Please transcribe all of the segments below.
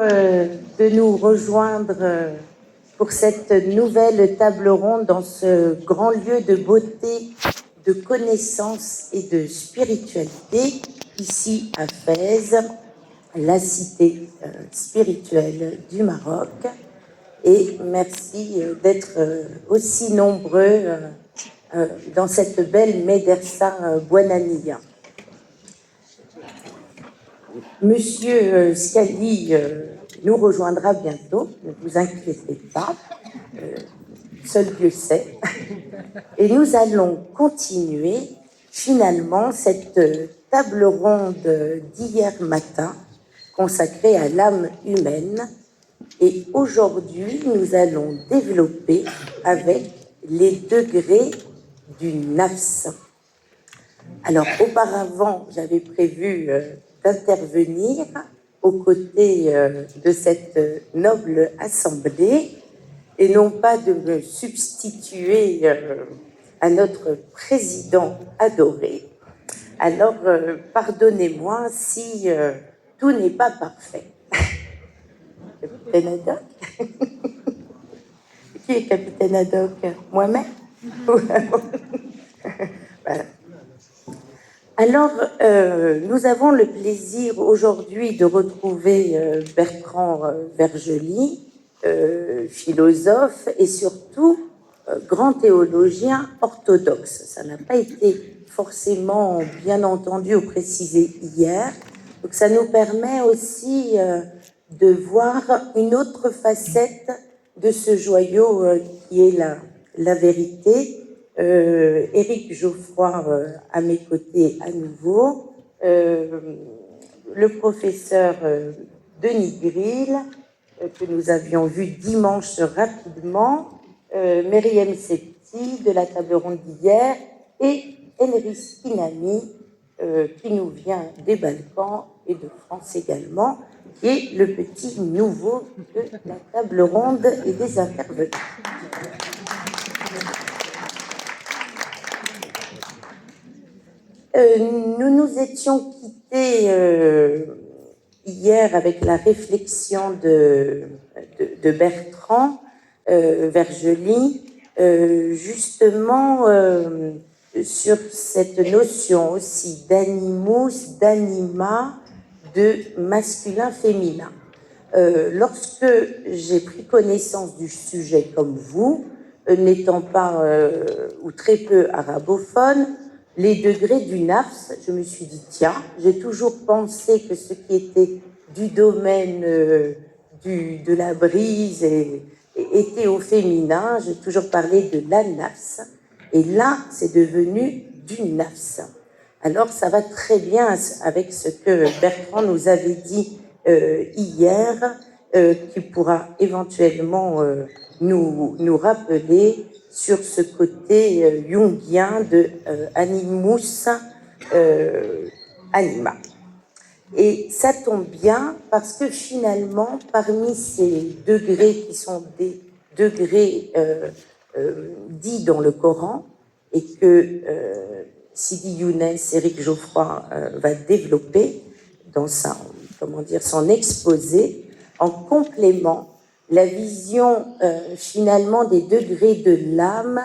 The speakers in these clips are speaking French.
De nous rejoindre pour cette nouvelle table ronde dans ce grand lieu de beauté, de connaissance et de spiritualité, ici à Fès, la cité spirituelle du Maroc. Et merci d'être aussi nombreux dans cette belle Médersa Bouanania. Monsieur Scali nous rejoindra bientôt, ne vous inquiétez pas, seul Dieu sait. Et nous allons continuer finalement cette table ronde d'hier matin consacrée à l'âme humaine. Et aujourd'hui, nous allons développer avec les degrés du nafs. Alors, auparavant, j'avais prévu d'intervenir aux côtés de cette noble assemblée et non pas de me substituer à notre président adoré. Alors, pardonnez-moi si tout n'est pas parfait. Capitaine Haddock. Qui est Capitaine Haddock? Moi-même. Voilà. Alors, nous avons le plaisir aujourd'hui de retrouver Bertrand Vergely, philosophe et surtout grand théologien orthodoxe. Ça n'a pas été forcément bien entendu ou précisé hier, donc ça nous permet aussi de voir une autre facette de ce joyau qui est la vérité. Éric Geoffroy à mes côtés à nouveau, le professeur Denis Grill, que nous avions vu dimanche rapidement, Myriam Septi de la table ronde d'hier, et Enric Inami, qui nous vient des Balkans et de France également, qui est le petit nouveau de la table ronde et des intervenants. Nous nous étions quittés hier avec la réflexion de Bertrand Vergely, justement sur cette notion aussi d'animus, d'anima, de masculin-féminin. Lorsque j'ai pris connaissance du sujet comme vous, n'étant pas ou très peu arabophone, les degrés du nafs, je me suis dit, tiens, j'ai toujours pensé que ce qui était du domaine de la brise était au féminin, j'ai toujours parlé de la nafs, et là, c'est devenu du nafs. Alors, ça va très bien avec ce que Bertrand nous avait dit hier, qui pourra éventuellement nous rappeler sur ce côté jungien de animus anima. Et ça tombe bien parce que finalement, parmi ces degrés qui sont des degrés dits dans le Coran et que Sidi Younes, Éric Geoffroy va développer dans son exposé, en complément, la vision finalement des degrés de l'âme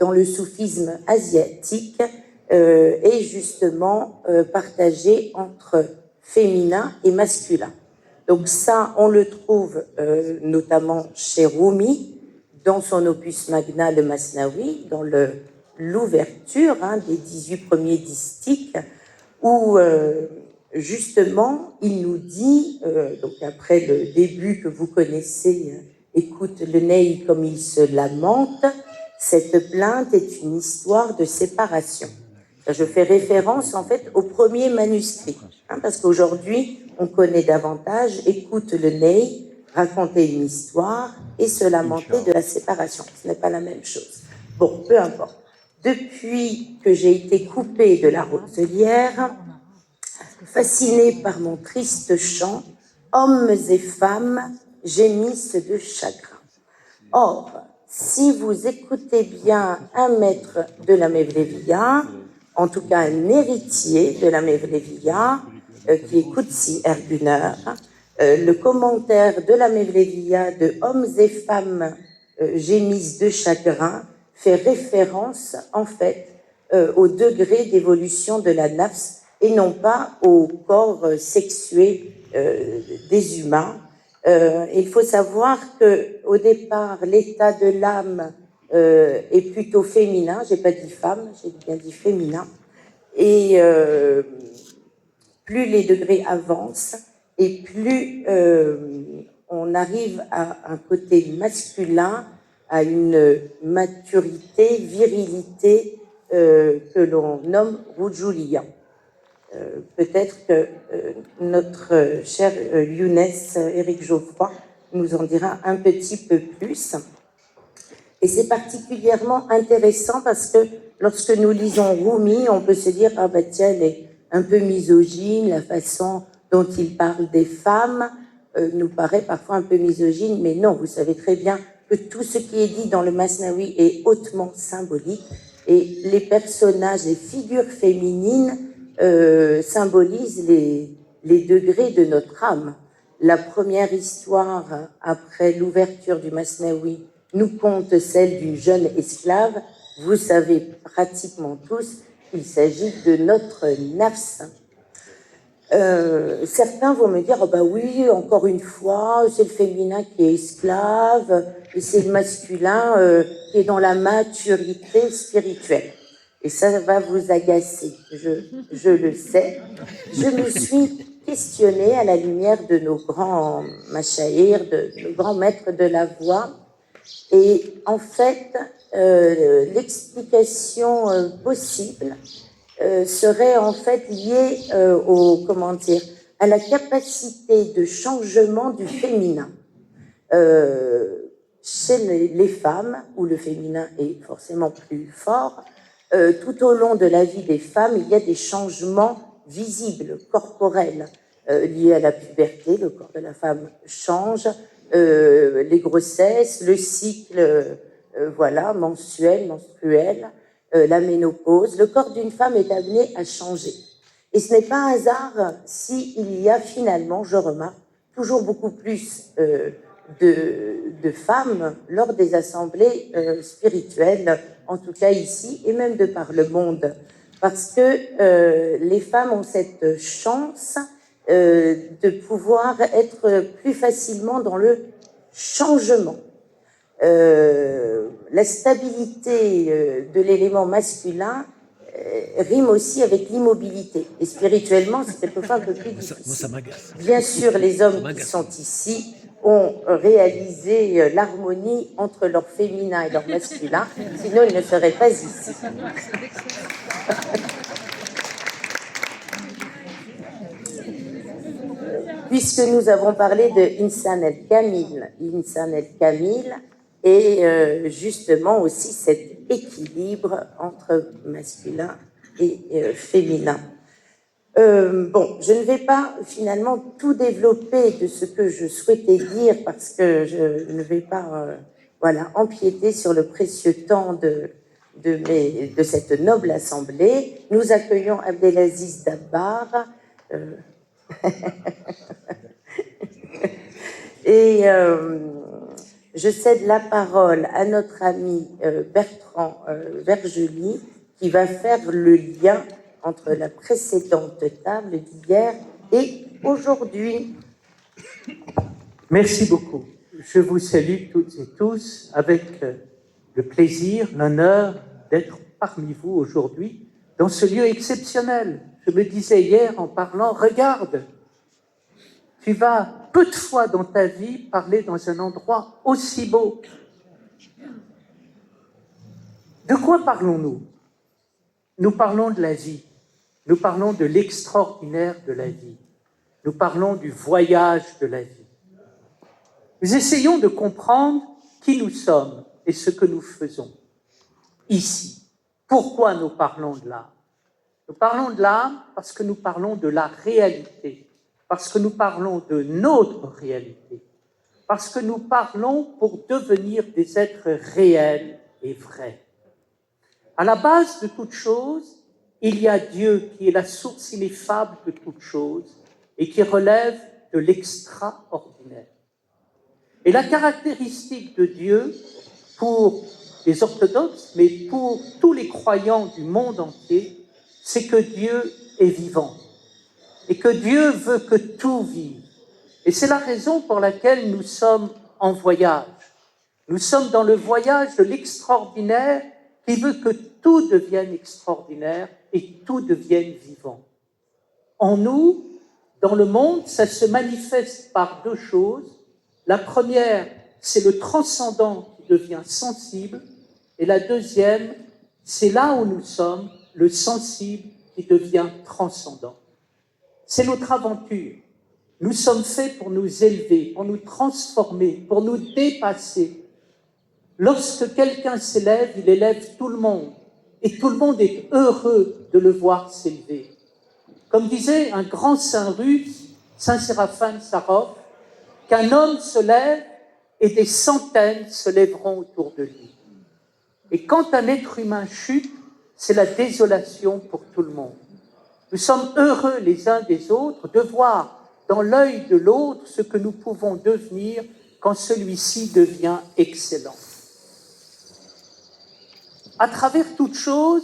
dans le soufisme asiatique est justement partagée entre féminin et masculin. Donc ça, on le trouve notamment chez Rumi, dans son opus magna, le Masnawi, dans l'ouverture des 18 premiers distiques, où justement, il nous dit, donc après le début que vous connaissez, écoute le ney comme il se lamente, cette plainte est une histoire de séparation. Je fais référence en fait au premier manuscrit, parce qu'aujourd'hui, on connaît davantage, écoute le ney, raconter une histoire et se lamenter de la séparation. Ce n'est pas la même chose. Bon, peu importe. Depuis que j'ai été coupée de la roselière, fascinée par mon triste chant, hommes et femmes gémissent de chagrin. Or, si vous écoutez bien un maître de la Mevleviya, en tout cas un héritier de la Mevleviya, qui est Qudsi Erguner, Le commentaire de la Mevleviya de Hommes et femmes gémissent de chagrin fait référence en fait au degré d'évolution de la nafs et non pas au corps sexué des humains. Il faut savoir que au départ, l'état de l'âme est plutôt féminin. J'ai pas dit femme, j'ai bien dit féminin. Et plus les degrés avancent et plus on arrive à un côté masculin, à une maturité, virilité que l'on nomme Rujulia. Peut-être que notre cher Younes Éric Geoffroy nous en dira un petit peu plus. Et c'est particulièrement intéressant parce que lorsque nous lisons Rumi, on peut se dire « Ah ben tiens, elle est un peu misogyne, la façon dont il parle des femmes nous paraît parfois un peu misogyne, mais non, vous savez très bien que tout ce qui est dit dans le Masnawi est hautement symbolique et les personnages, les figures féminines symbolisent les degrés de notre âme. La première histoire après l'ouverture du Masnawi nous conte celle d'une jeune esclave. Vous savez pratiquement tous qu'il s'agit de notre nafs. Certains vont me dire oh bah oui, encore une fois, c'est le féminin qui est esclave et c'est le masculin qui est dans la maturité spirituelle. Et ça va vous agacer, je le sais. Je me suis questionnée à la lumière de nos grands machaïrs, de nos grands maîtres de la voix. Et en fait, l'explication possible serait en fait liée à la capacité de changement du féminin. Chez les femmes, où le féminin est forcément plus fort, tout au long de la vie des femmes, il y a des changements visibles, corporels, liés à la puberté. Le corps de la femme change, les grossesses, le cycle menstruel, la ménopause. Le corps d'une femme est amené à changer. Et ce n'est pas un hasard s'il y a finalement, je remarque, toujours beaucoup plus de femmes lors des assemblées spirituelles, en tout cas ici, et même de par le monde. Parce que les femmes ont cette chance de pouvoir être plus facilement dans le changement. La stabilité de l'élément masculin rime aussi avec l'immobilité. Et spirituellement, c'est quelquefois un peu plus difficile. Bien sûr, les hommes qui sont ici ont réalisé l'harmonie entre leur féminin et leur masculin, sinon ils ne seraient pas ici. Puisque nous avons parlé de Insan el-Kamil, et justement aussi cet équilibre entre masculin et féminin. Je ne vais pas finalement tout développer de ce que je souhaitais dire parce que je ne vais pas empiéter sur le précieux temps de cette noble assemblée. Nous accueillons Abdelaziz Dabbar. Et je cède la parole à notre ami Bertrand Vergely qui va faire le lien entre la précédente table d'hier et aujourd'hui. Merci beaucoup. Je vous salue toutes et tous avec le plaisir, l'honneur d'être parmi vous aujourd'hui dans ce lieu exceptionnel. Je me disais hier en parlant, regarde, tu vas peu de fois dans ta vie parler dans un endroit aussi beau. De quoi parlons-nous? Nous parlons de la vie. Nous parlons de l'extraordinaire de la vie. Nous parlons du voyage de la vie. Nous essayons de comprendre qui nous sommes et ce que nous faisons ici. Pourquoi nous parlons de l'âme? Nous parlons de l'âme parce que nous parlons de la réalité, parce que nous parlons de notre réalité, parce que nous parlons pour devenir des êtres réels et vrais. À la base de toute chose, il y a Dieu qui est la source ineffable de toute chose et qui relève de l'extraordinaire. Et la caractéristique de Dieu, pour les orthodoxes, mais pour tous les croyants du monde entier, c'est que Dieu est vivant et que Dieu veut que tout vive. Et c'est la raison pour laquelle nous sommes en voyage. Nous sommes dans le voyage de l'extraordinaire qui veut que tout devienne extraordinaire et tout devienne vivant. En nous, dans le monde, ça se manifeste par deux choses. La première, c'est le transcendant qui devient sensible. Et la deuxième, c'est là où nous sommes, le sensible qui devient transcendant. C'est notre aventure. Nous sommes faits pour nous élever, pour nous transformer, pour nous dépasser. Lorsque quelqu'un s'élève, il élève tout le monde. Et tout le monde est heureux de le voir s'élever. Comme disait un grand saint russe, saint Séraphin Sarov, qu'un homme se lève et des centaines se lèveront autour de lui. Et quand un être humain chute, c'est la désolation pour tout le monde. Nous sommes heureux les uns des autres de voir dans l'œil de l'autre ce que nous pouvons devenir quand celui-ci devient excellent. À travers toute chose,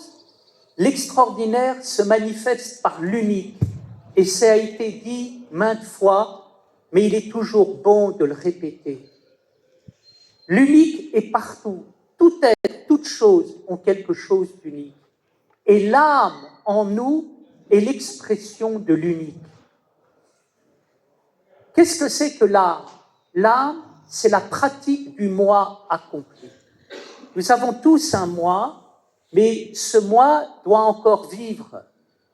l'extraordinaire se manifeste par l'unique. Et ça a été dit maintes fois, mais il est toujours bon de le répéter. L'unique est partout. Tout être, toute chose ont quelque chose d'unique. Et l'âme en nous est l'expression de l'unique. Qu'est-ce que c'est que l'âme? L'âme, c'est la pratique du moi accompli. Nous avons tous un moi, mais ce moi doit encore vivre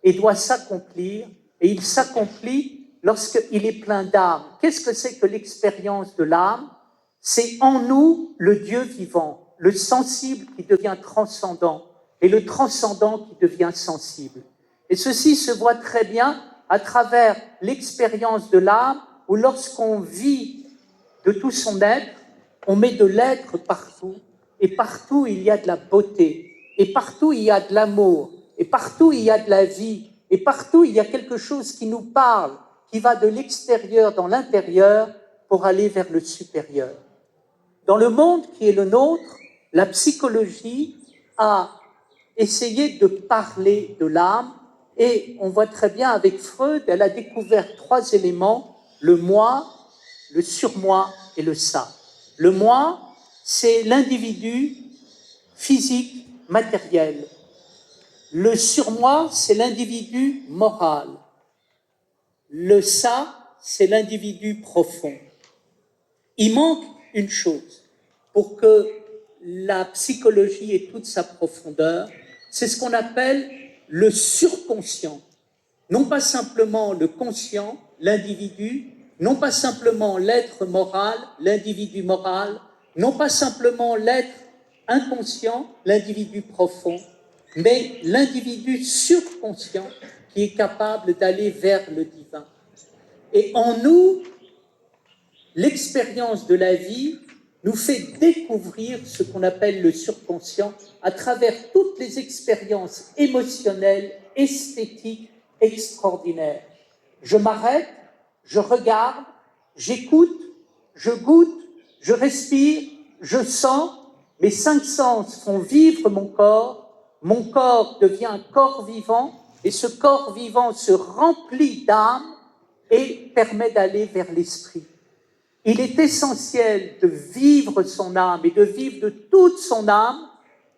et doit s'accomplir, et il s'accomplit lorsqu'il est plein d'âme. Qu'est-ce que c'est que l'expérience de l'âme? C'est en nous le Dieu vivant, le sensible qui devient transcendant, et le transcendant qui devient sensible. Et ceci se voit très bien à travers l'expérience de l'âme, où lorsqu'on vit de tout son être, on met de l'être partout, et partout il y a de la beauté, et partout il y a de l'amour, et partout il y a de la vie, et partout il y a quelque chose qui nous parle, qui va de l'extérieur dans l'intérieur pour aller vers le supérieur. Dans le monde qui est le nôtre, la psychologie a essayé de parler de l'âme, et on voit très bien avec Freud, elle a découvert 3 éléments, le moi, le surmoi et le ça. Le moi, c'est l'individu physique, matériel. Le surmoi, c'est l'individu moral. Le ça, c'est l'individu profond. Il manque une chose pour que la psychologie ait toute sa profondeur, c'est ce qu'on appelle le surconscient. Non pas simplement le conscient, l'individu, non pas simplement l'être moral, l'individu moral, non pas simplement l'être inconscient, l'individu profond, mais l'individu surconscient qui est capable d'aller vers le divin. Et en nous, l'expérience de la vie nous fait découvrir ce qu'on appelle le surconscient à travers toutes les expériences émotionnelles, esthétiques, extraordinaires. Je m'arrête, je regarde, j'écoute, je goûte, je respire, je sens, mes 5 sens font vivre mon corps devient un corps vivant, et ce corps vivant se remplit d'âme et permet d'aller vers l'esprit. Il est essentiel de vivre son âme et de vivre de toute son âme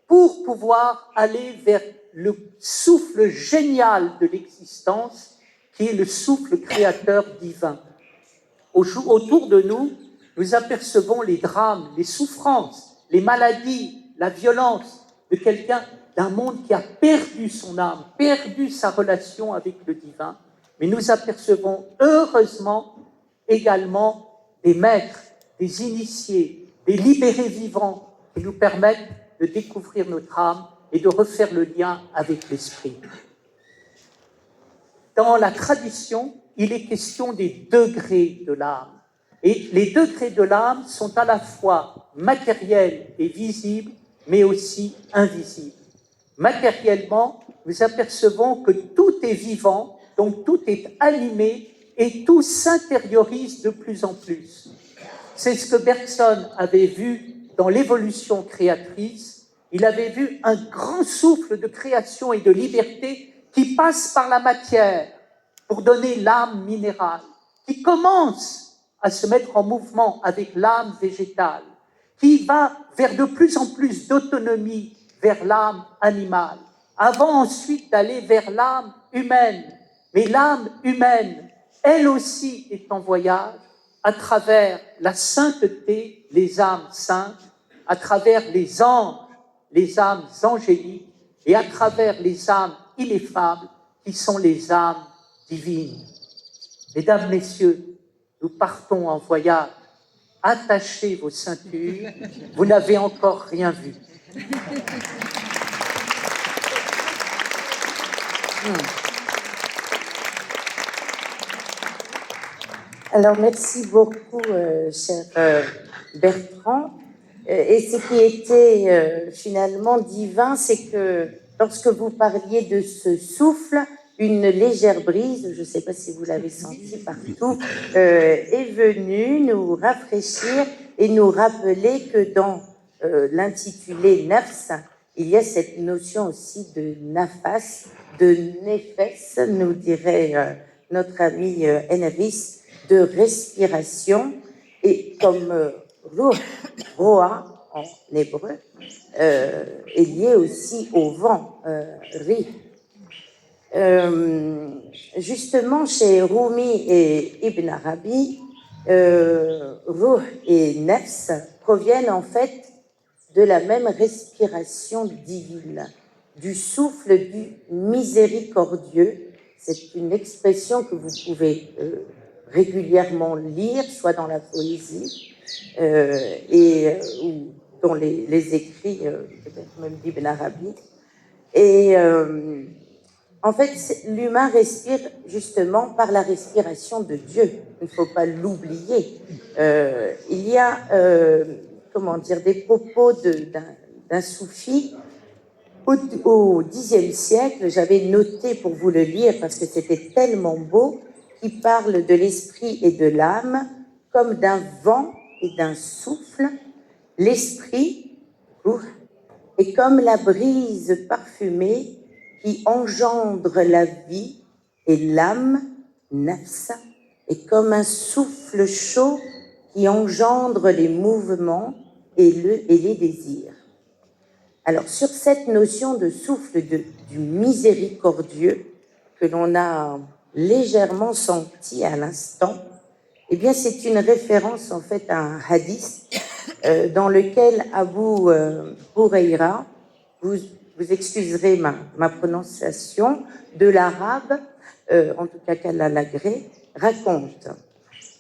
pour pouvoir aller vers le souffle génial de l'existence qui est le souffle créateur divin. Autour de nous, nous apercevons les drames, les souffrances, les maladies, la violence de quelqu'un, d'un monde qui a perdu son âme, perdu sa relation avec le divin. Mais nous apercevons heureusement également des maîtres, des initiés, des libérés vivants qui nous permettent de découvrir notre âme et de refaire le lien avec l'esprit. Dans la tradition, il est question des degrés de l'âme. Et les degrés de l'âme sont à la fois matériels et visibles, mais aussi invisibles. Matériellement, nous apercevons que tout est vivant, donc tout est animé, et tout s'intériorise de plus en plus. C'est ce que Bergson avait vu dans l'évolution créatrice. Il avait vu un grand souffle de création et de liberté qui passe par la matière pour donner l'âme minérale, qui commence à se mettre en mouvement avec l'âme végétale, qui va vers de plus en plus d'autonomie vers l'âme animale, avant ensuite d'aller vers l'âme humaine. Mais l'âme humaine, elle aussi, est en voyage à travers la sainteté, les âmes saintes, à travers les anges, les âmes angéliques, et à travers les âmes ineffables, qui sont les âmes divines. Mesdames, Messieurs, nous partons en voyage. Attachez vos ceintures, vous n'avez encore rien vu. Alors, merci beaucoup, cher Bertrand. Et ce qui était finalement divin, c'est que lorsque vous parliez de ce souffle, une légère brise, je ne sais pas si vous l'avez senti partout, est venue nous rafraîchir et nous rappeler que dans l'intitulé Nafs, il y a cette notion aussi de nafas, de nefes, nous dirait notre ami Enris, de respiration, et comme roa en hébreu est lié aussi au vent, ri. Justement, chez Rumi et Ibn Arabi, ruh et nefs proviennent en fait de la même respiration divine, du souffle du miséricordieux. C'est une expression que vous pouvez régulièrement lire, soit dans la poésie ou dans les écrits, peut-être même d'Ibn Arabi. Et en fait, l'humain respire justement par la respiration de Dieu. Il ne faut pas l'oublier. Il y a, des propos d'un soufi au Xe siècle. J'avais noté pour vous le lire parce que c'était tellement beau, qui parle de l'esprit et de l'âme comme d'un vent et d'un souffle. L'esprit est comme la brise parfumée qui engendre la vie, et l'âme, nafs, est comme un souffle chaud qui engendre les mouvements et les désirs. Alors, sur cette notion de souffle du miséricordieux que l'on a légèrement senti à l'instant, eh bien, c'est une référence en fait à un hadith dans lequel Abu Huraira, vous excuserez ma prononciation, de l'arabe, en tout cas qu'Allah l'agrée, raconte: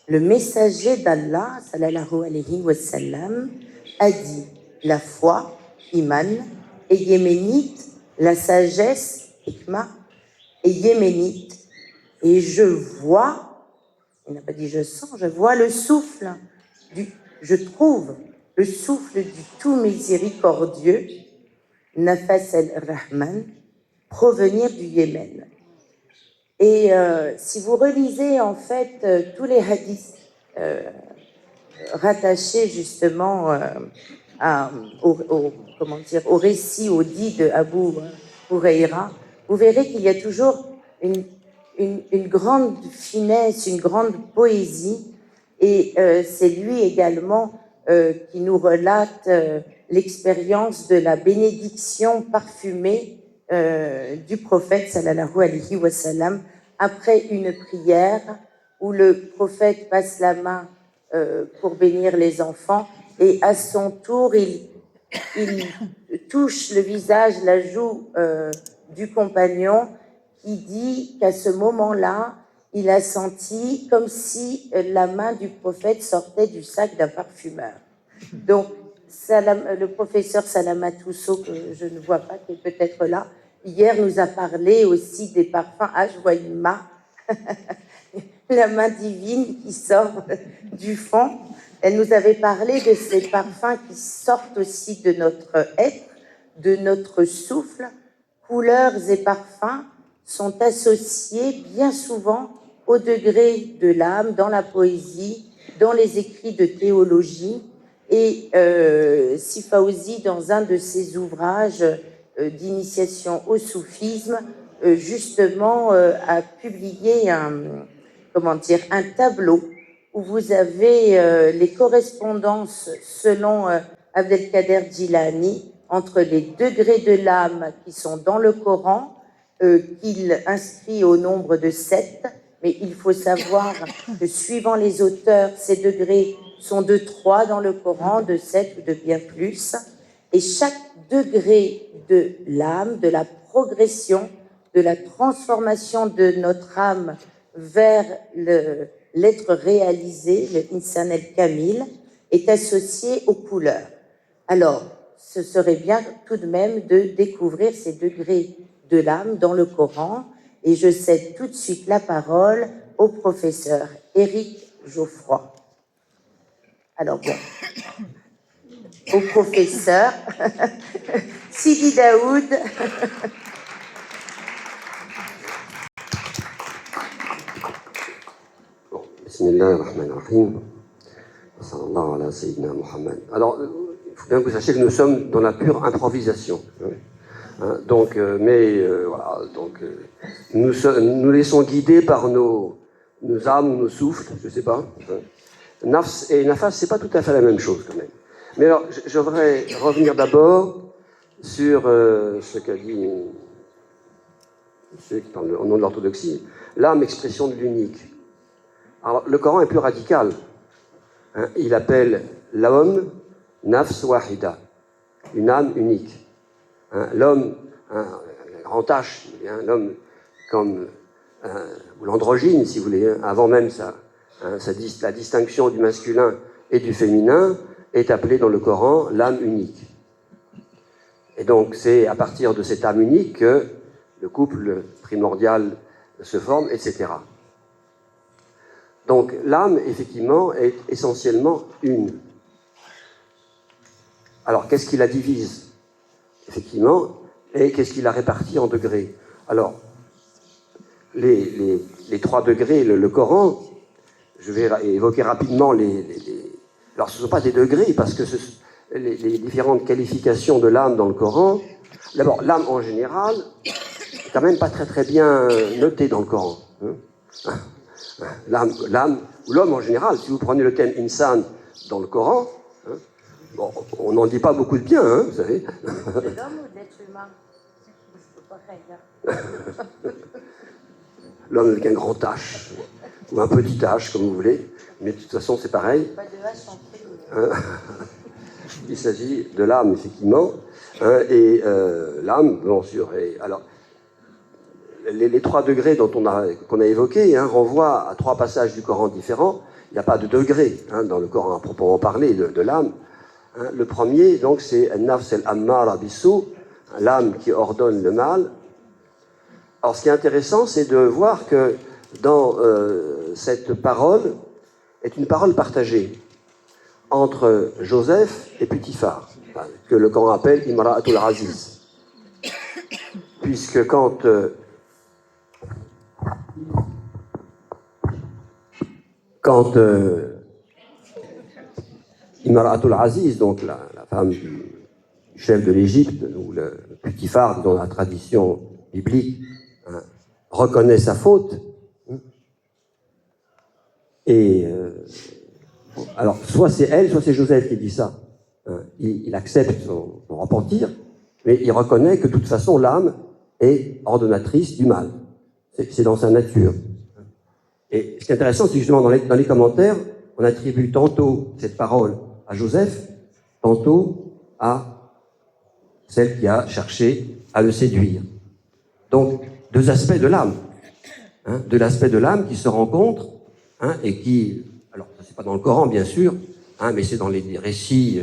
le messager d'Allah, sallallahu alayhi wa sallam, a dit: la foi, iman, et yéménite, la sagesse, hikmah, et yéménite, et je vois, il n'a pas dit je sens, je vois le souffle, je trouve le souffle du tout miséricordieux, Nafas al-Rahman, provenir du Yémen. Et si vous relisez en fait tous les hadiths rattachés justement au récit, au dit de Abu Huraira, vous verrez qu'il y a toujours une grande finesse, une grande poésie, et c'est lui également qui nous relate l'expérience de la bénédiction parfumée du prophète sallallahu alayhi wa sallam après une prière où le prophète passe la main pour bénir les enfants, et à son tour il touche le visage, la joue du compagnon, qui dit qu'à ce moment-là, il a senti comme si la main du prophète sortait du sac d'un parfumeur. Donc, le professeur Salama Tousso, que je ne vois pas, qui est peut-être là, hier nous a parlé aussi des parfums. Ah, je vois une main, la main divine qui sort du fond. Elle nous avait parlé de ces parfums qui sortent aussi de notre être, de notre souffle. Couleurs et parfums sont associés bien souvent au degré de l'âme dans la poésie, dans les écrits de théologie. Et Sifawzi, dans un de ses ouvrages d'initiation au soufisme, justement a publié un tableau où vous avez les correspondances selon Abdelkader Djilani entre les degrés de l'âme qui sont dans le Coran, qu'il inscrit au nombre de 7, mais il faut savoir que suivant les auteurs, ces degrés sont de 3 dans le Coran, de 7 ou de bien plus, et chaque degré de l'âme, de la progression, de la transformation de notre âme vers l'être réalisé, le Insan el-Kamil, est associé aux couleurs. Alors, ce serait bien tout de même de découvrir ces degrés de l'âme dans le Coran, et je cède tout de suite la parole au professeur Éric Geoffroy. Alors bon, au professeur Sidi Daoud. Bismillahirrahmanirrahim. Sallallahu ala Sayyidina Muhammad. Alors, il faut bien que vous sachiez que nous sommes dans la pure improvisation. Voilà, nous laissons guider par nos âmes ou nos souffles, je ne sais pas. Nafs et nafas, c'est pas tout à fait la même chose quand même. Mais alors, je voudrais revenir d'abord sur ce qu'a dit ceux qui parlent au nom de l'orthodoxie, l'âme, expression de l'unique. Alors, le Coran est plus radical. Il appelle l'homme nafs wahida, une âme unique. L'homme, un grand H, l'homme comme ou l'androgyne, si vous voulez, avant même la distinction du masculin et du féminin, est appelé dans le Coran l'âme unique. Et donc, c'est à partir de cette âme unique que le couple primordial se forme, etc. Donc, l'âme, effectivement, est essentiellement une. Alors, qu'est-ce qui la divise, effectivement, et qu'est-ce qui la répartit en degrés? Alors, les 3 degrés, le Coran, je vais évoquer rapidement alors, ce ne sont pas des degrés, parce que les différentes qualifications de l'âme dans le Coran, d'abord, l'âme en général n'est quand même pas très très bien notée dans le Coran. L'âme, ou l'homme en général, si vous prenez le thème insan dans le Coran, bon, on n'en dit pas beaucoup de bien, vous savez. De l'homme ou de l'être humain? C'est pareil. L'homme avec un grand H, ou un petit H, comme vous voulez, mais de toute façon c'est pareil. Pas de H en fait. Il s'agit de l'âme, effectivement, et l'âme, bien sûr. Et, alors, les 3 degrés qu'on a évoqués renvoient à 3 passages du Coran différents. Il n'y a pas de degré dans le Coran à proprement parler de l'âme. Le premier, donc, c'est Nafs el-Ammara Bissou, l'âme qui ordonne le mal. Alors, ce qui est intéressant, c'est de voir que dans cette parole est une parole partagée entre Joseph et Potiphar, que le Coran appelle Imra'atul Aziz. Puisque quand Imra'atul Aziz, donc la femme du chef de l'Égypte, ou le Potiphar dans la tradition biblique, reconnaît sa faute, et alors soit c'est elle, soit c'est Joseph qui dit ça. Il accepte son repentir, mais il reconnaît que de toute façon l'âme est ordonnatrice du mal. C'est dans sa nature. Et ce qui est intéressant, c'est justement dans les commentaires, on attribue tantôt cette parole à Joseph, tantôt à celle qui a cherché à le séduire. Donc, 2 aspects de l'âme. De l'aspect de l'âme qui se rencontrent, et qui, alors, c'est pas dans le Coran, bien sûr, mais c'est dans les récits,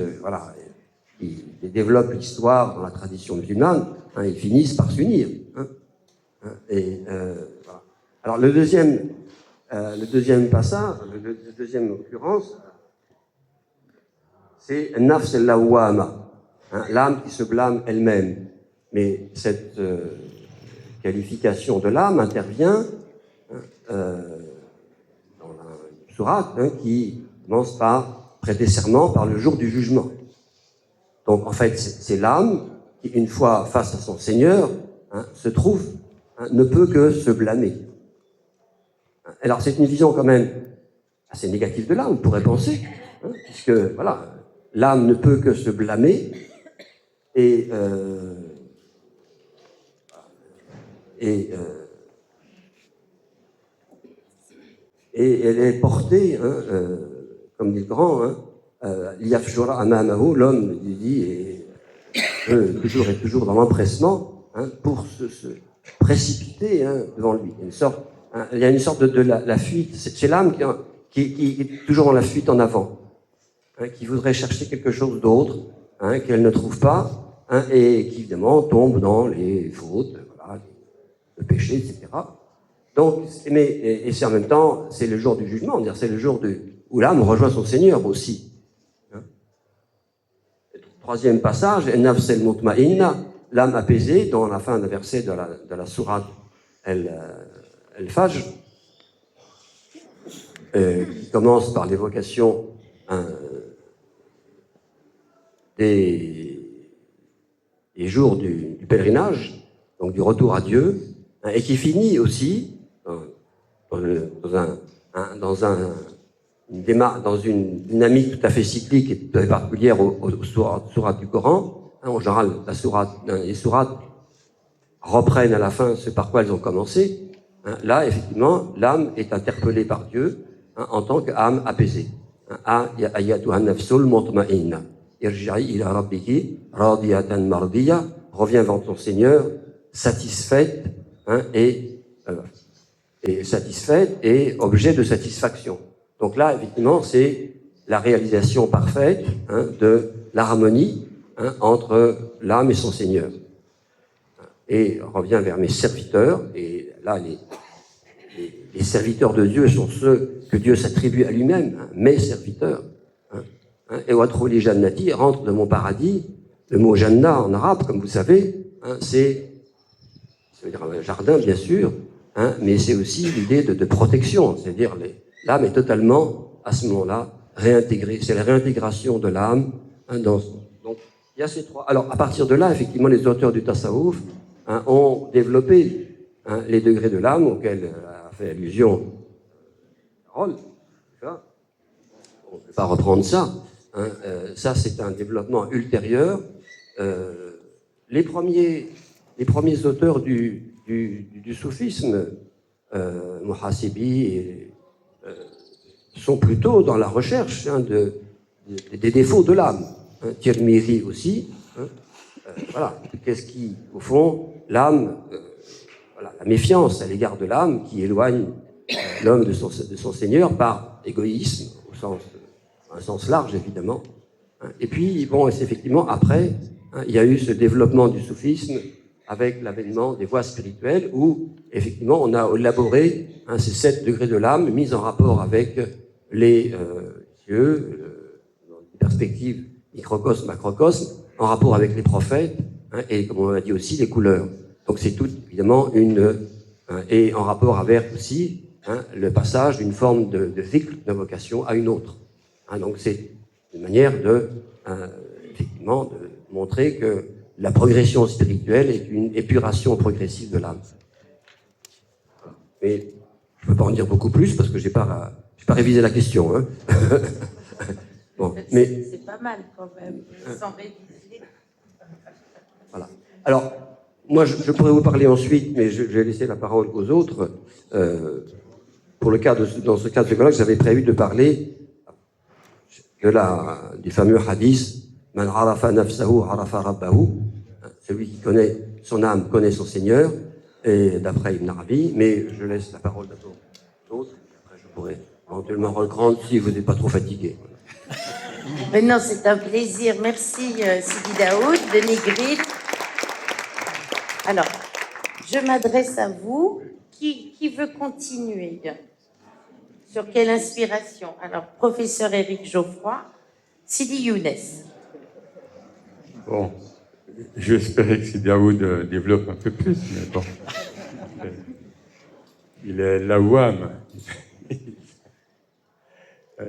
qui développent l'histoire dans la tradition musulmane, ils finissent par s'unir. Voilà. Alors, le deuxième passage, la deuxième occurrence, c'est Nafs el-Lawwama, l'âme qui se blâme elle-même. Mais cette qualification de l'âme intervient sourate, hein, qui commence par prêter serment par le jour du jugement. Donc en fait, c'est l'âme qui, une fois face à son Seigneur, hein, se trouve, hein, ne peut que se blâmer. Alors c'est une vision quand même assez négative de l'âme, on pourrait penser, hein, puisque voilà, l'âme ne peut que se blâmer et elle est portée, hein, comme dit le grand, hein, l'iyafshura amamahu, l'homme, il dit, est toujours dans l'empressement, hein, pour se précipiter, hein, devant lui. Il y a une sorte de la fuite. C'est l'âme qui est toujours dans la fuite en avant, hein, qui voudrait chercher quelque chose d'autre, hein, qu'elle ne trouve pas, hein, et qui évidemment tombe dans les fautes, voilà, le péché, etc. Donc, et c'est en même temps, c'est le jour du jugement, c'est le jour où l'âme rejoint son Seigneur aussi. Hein. Troisième passage, Nafs al-Mutma'inna, l'âme apaisée, dans la fin d'un verset de la sourate Al-Fajr, qui commence par l'évocation, hein, des jours du pèlerinage, donc du retour à Dieu, hein, et qui finit aussi dans une dynamique tout à fait cyclique et tout à fait particulière aux sourates du Coran. Hein, en général, les sourates reprennent à la fin ce par quoi elles ont commencé. Hein, là, effectivement, l'âme est interpellée par Dieu, hein, en tant qu'âme apaisée. Ayatuha nafsul mutma'inna. Irji'i ila rabbiki radiyatan mardiya. Reviens vers ton Seigneur, satisfaite, hein, et satisfaite et objet de satisfaction. Donc là, effectivement, c'est la réalisation parfaite, hein, de l'harmonie, hein, entre l'âme et son Seigneur. Et revient vers mes serviteurs, et là, les serviteurs de Dieu sont ceux que Dieu s'attribue à lui-même, hein, mes serviteurs. Hein, et Watrouli Jannati rentre de mon paradis. Le mot Jannah en arabe, comme vous savez, hein, ça veut dire un jardin, bien sûr, hein, mais c'est aussi l'idée de protection, c'est-à-dire l'âme est totalement, à ce moment-là, réintégrée. C'est la réintégration de l'âme, hein, donc il y a ces trois. Alors, à partir de là, effectivement, les auteurs du Tasawwuf, hein, ont développé, hein, les degrés de l'âme auxquels a fait allusion Carole. On ne peut pas reprendre ça. Hein, ça, c'est un développement ultérieur. Les premiers auteurs du soufisme, Muhasibi, sont plutôt dans la recherche, hein, des défauts de l'âme. Hein, Tirmidhi aussi. Hein, voilà. Qu'est-ce qui, au fond, l'âme, voilà, la méfiance à l'égard de l'âme qui éloigne l'homme de son Seigneur par égoïsme, un sens large évidemment. Hein, et puis, bon, c'est effectivement après, hein, il y a eu ce développement du soufisme avec l'avènement des voies spirituelles où, effectivement, on a élaboré, hein, ces 7 degrés de l'âme mis en rapport avec les dieux, dans une perspective microcosme, macrocosme, en rapport avec les prophètes, hein, et comme on l'a dit aussi, les couleurs. Donc c'est tout, évidemment, et en rapport avec aussi, hein, le passage d'une forme de cycle, de vocation à une autre. Hein, donc c'est une manière effectivement, de montrer que la progression spirituelle est une épuration progressive de l'âme. Mais je ne peux pas en dire beaucoup plus parce que je n'ai pas révisé la question. Hein. Bon, mais c'est pas mal quand même, sans réviser. Voilà. Alors, moi, je pourrais vous parler ensuite, mais je vais laisser la parole aux autres. Dans ce cas de ce colloque, j'avais prévu de parler du fameux hadith Man arafa nafsahu arafa rabbahu. Celui qui connaît son âme connaît son Seigneur, et d'après Ibn Arabi, mais je laisse la parole d'abord aux autres, après je pourrais éventuellement reprendre si vous n'êtes pas trop fatigué. Mais non, c'est un plaisir. Merci Sidi Daoud, Denis Griff. Alors, je m'adresse à vous. Qui veut continuer? Sur quelle inspiration? Alors, professeur Éric Geoffroy, Sidi Younes. Bon, j'espérais que Sidi Daoud développe un peu plus, mais bon. Il est l'awam.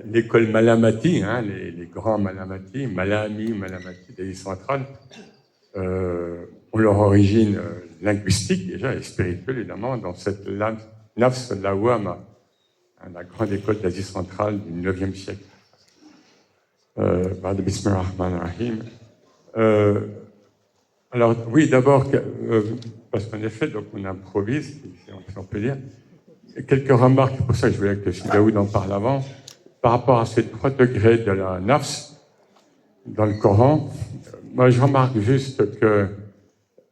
l'école Malamati, hein, les grands Malamati, Malami, Malamati d'Asie centrale, ont leur origine linguistique déjà et spirituelle évidemment dans cette Nafs al-Lawwama, hein, la grande école d'Asie centrale du 9e siècle. Bismillah ar-Rahman ar-Rahim. Alors oui, d'abord, parce qu'en effet, donc on improvise, si on peut dire. Quelques remarques, c'est pour ça que je voulais que Daoud en parle avant, par rapport à ces 3 degrés de la nafs dans le Coran. Moi, je remarque juste que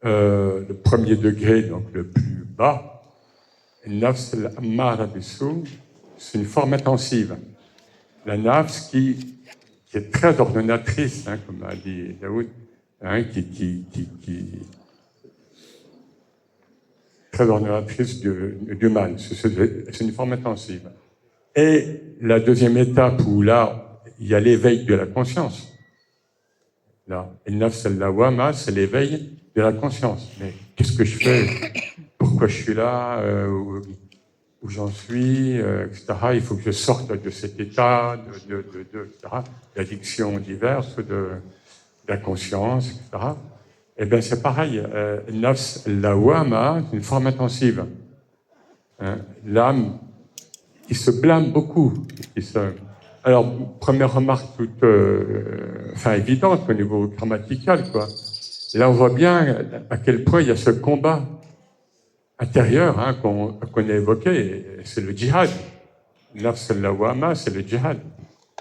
le premier degré, donc le plus bas, nafs al-ammara bis-sou, c'est une forme intensive. La nafs qui est très ordonnatrice, hein, comme a dit Daoud, hein, qui très ordonnatrice du mal. C'est une forme intensive. Et la deuxième étape où là, il y a l'éveil de la conscience. Là, al-nafs al-lawwama, c'est l'éveil de la conscience. Mais qu'est-ce que je fais? Pourquoi je suis là? Où j'en suis, etc. Il faut que je sorte de cet état, etc., d'addictions diverses, de l'inconscience, etc. Eh bien, c'est pareil. Nafs al-lawwama, c'est une forme intensive. Hein, l'âme qui se blâme beaucoup. Alors, première remarque toute évidente au niveau grammatical, quoi. Là, on voit bien à quel point il y a ce combat intérieur, hein, qu'on a évoqué, c'est le djihad. Nafs al-lawwama, c'est le djihad.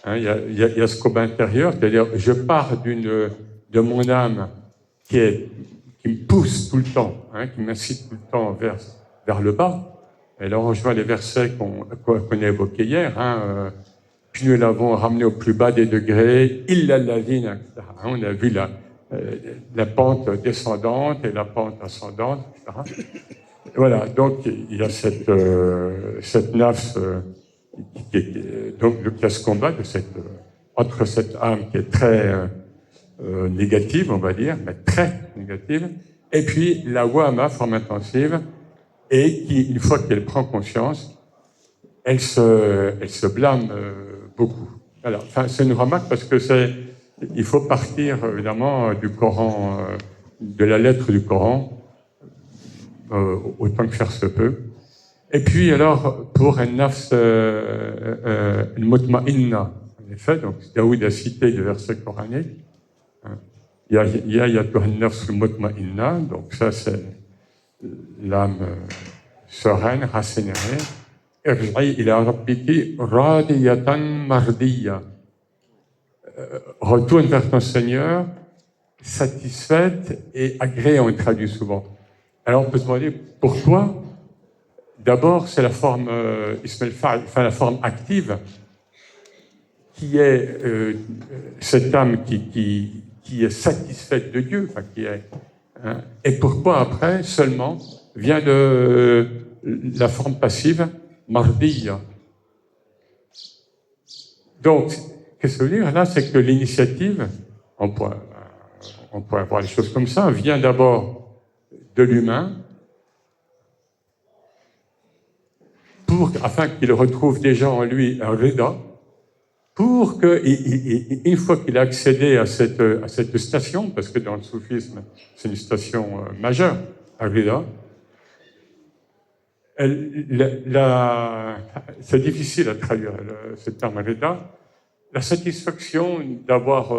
Hein, il y a ce combat intérieur, c'est-à-dire je pars de mon âme qui me pousse tout le temps, hein, qui m'incite tout le temps vers le bas. Et là, on rejoint les versets qu'on a évoqués hier. Hein, puis nous l'avons ramené au plus bas des degrés, illa alladhina, etc. On a vu la pente descendante et la pente ascendante, etc. Voilà, donc il y a cette nafs donc il y a ce combat entre cette âme qui est très négative, on va dire, mais très négative, et puis la wama, forme intensive, et qui, une fois qu'elle prend conscience, elle se blâme beaucoup. Alors, enfin, c'est une remarque parce que il faut partir évidemment du Coran, de la lettre du Coran, autant que faire se peut. Et puis alors, pour un nafs mutma'inna, en effet, donc Daoud a cité le verset coranique. Il y a un nafs mutma'inna, donc ça c'est l'âme sereine, rassérénée. Irja'i ila rabbiki radiyatan mardiya. Retourne vers ton Seigneur, satisfaite et agréée, on traduit souvent. Alors on peut se demander pourquoi. D'abord, c'est la forme ism al-fa'l, enfin la forme active, qui est cette âme qui est satisfaite de Dieu, enfin qui est. Hein, et pourquoi après seulement vient de la forme passive, mardiya. Donc, qu'est-ce que ça veut dire là? C'est que l'initiative, on pourrait voir les choses comme ça, vient d'abord de l'humain, afin qu'il retrouve déjà en lui un rida, pour que, une fois qu'il a accédé à cette station, parce que dans le soufisme, c'est une station majeure, un rida, c'est difficile à traduire ce terme rida, la satisfaction d'avoir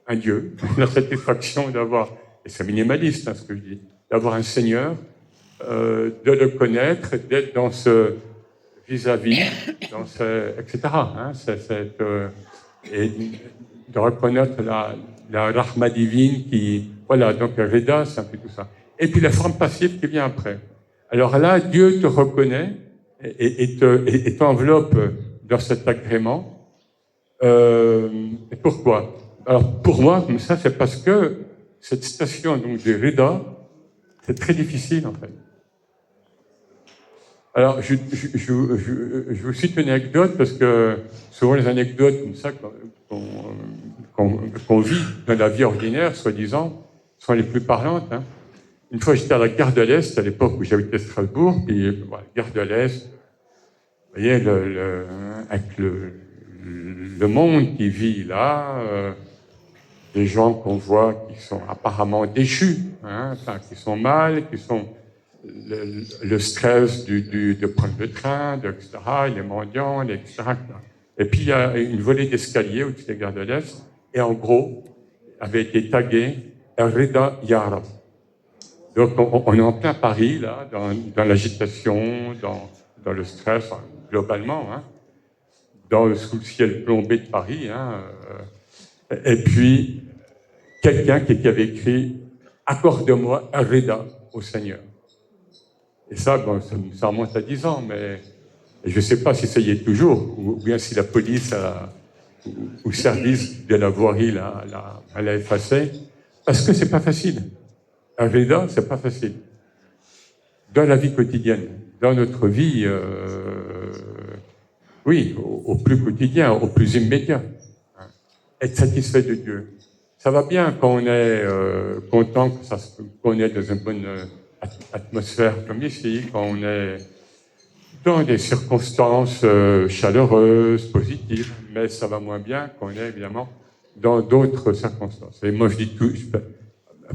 un Dieu, la satisfaction d'avoir, et c'est minimaliste hein, ce que je dis, d'avoir un Seigneur, de le connaître, d'être dans ce vis-à-vis, dans ce, etc. Hein, et de reconnaître la rahma divine qui, voilà, donc le rida, c'est un peu tout ça. Et puis la forme passive qui vient après. Alors là, Dieu te reconnaît et t'enveloppe dans cet agrément. Et pourquoi? Alors pour moi, comme ça, c'est parce que cette station donc du rida, c'est très difficile en fait. Alors, je vous cite une anecdote parce que souvent les anecdotes comme ça qu'on vit dans la vie ordinaire, soi-disant, sont les plus parlantes. Hein. Une fois, j'étais à la gare de l'Est, à l'époque où j'habitais Strasbourg, puis voilà, gare de l'Est, vous voyez, avec le monde qui vit là, des gens qu'on voit qui sont apparemment déchus, hein, enfin, qui sont mal, qui sont le stress de prendre le train, etc., les mendiants, etc. Et puis il y a une volée d'escalier au-dessus des gares de l'Est, et en gros, avait été tagué Rida Yarab. Donc on est en plein Paris, là, dans l'agitation, dans le stress, enfin, globalement, hein, sous le ciel plombé de Paris. Hein, et puis, quelqu'un qui avait écrit « Accorde-moi un Rida au Seigneur ». Et ça, bon, ça remonte à 10 ans, mais je ne sais pas si ça y est toujours, ou bien si la police ou le service de la voirie l'a effacé, parce que c'est pas facile. Un Rida, c'est pas facile. Dans la vie quotidienne, dans notre vie, oui, au plus quotidien, au plus immédiat. Être satisfait de Dieu. Ça va bien quand on est content, qu'on est dans une bonne atmosphère comme ici, quand on est dans des circonstances chaleureuses, positives, mais ça va moins bien quand on est évidemment dans d'autres circonstances. Et moi je dis tout,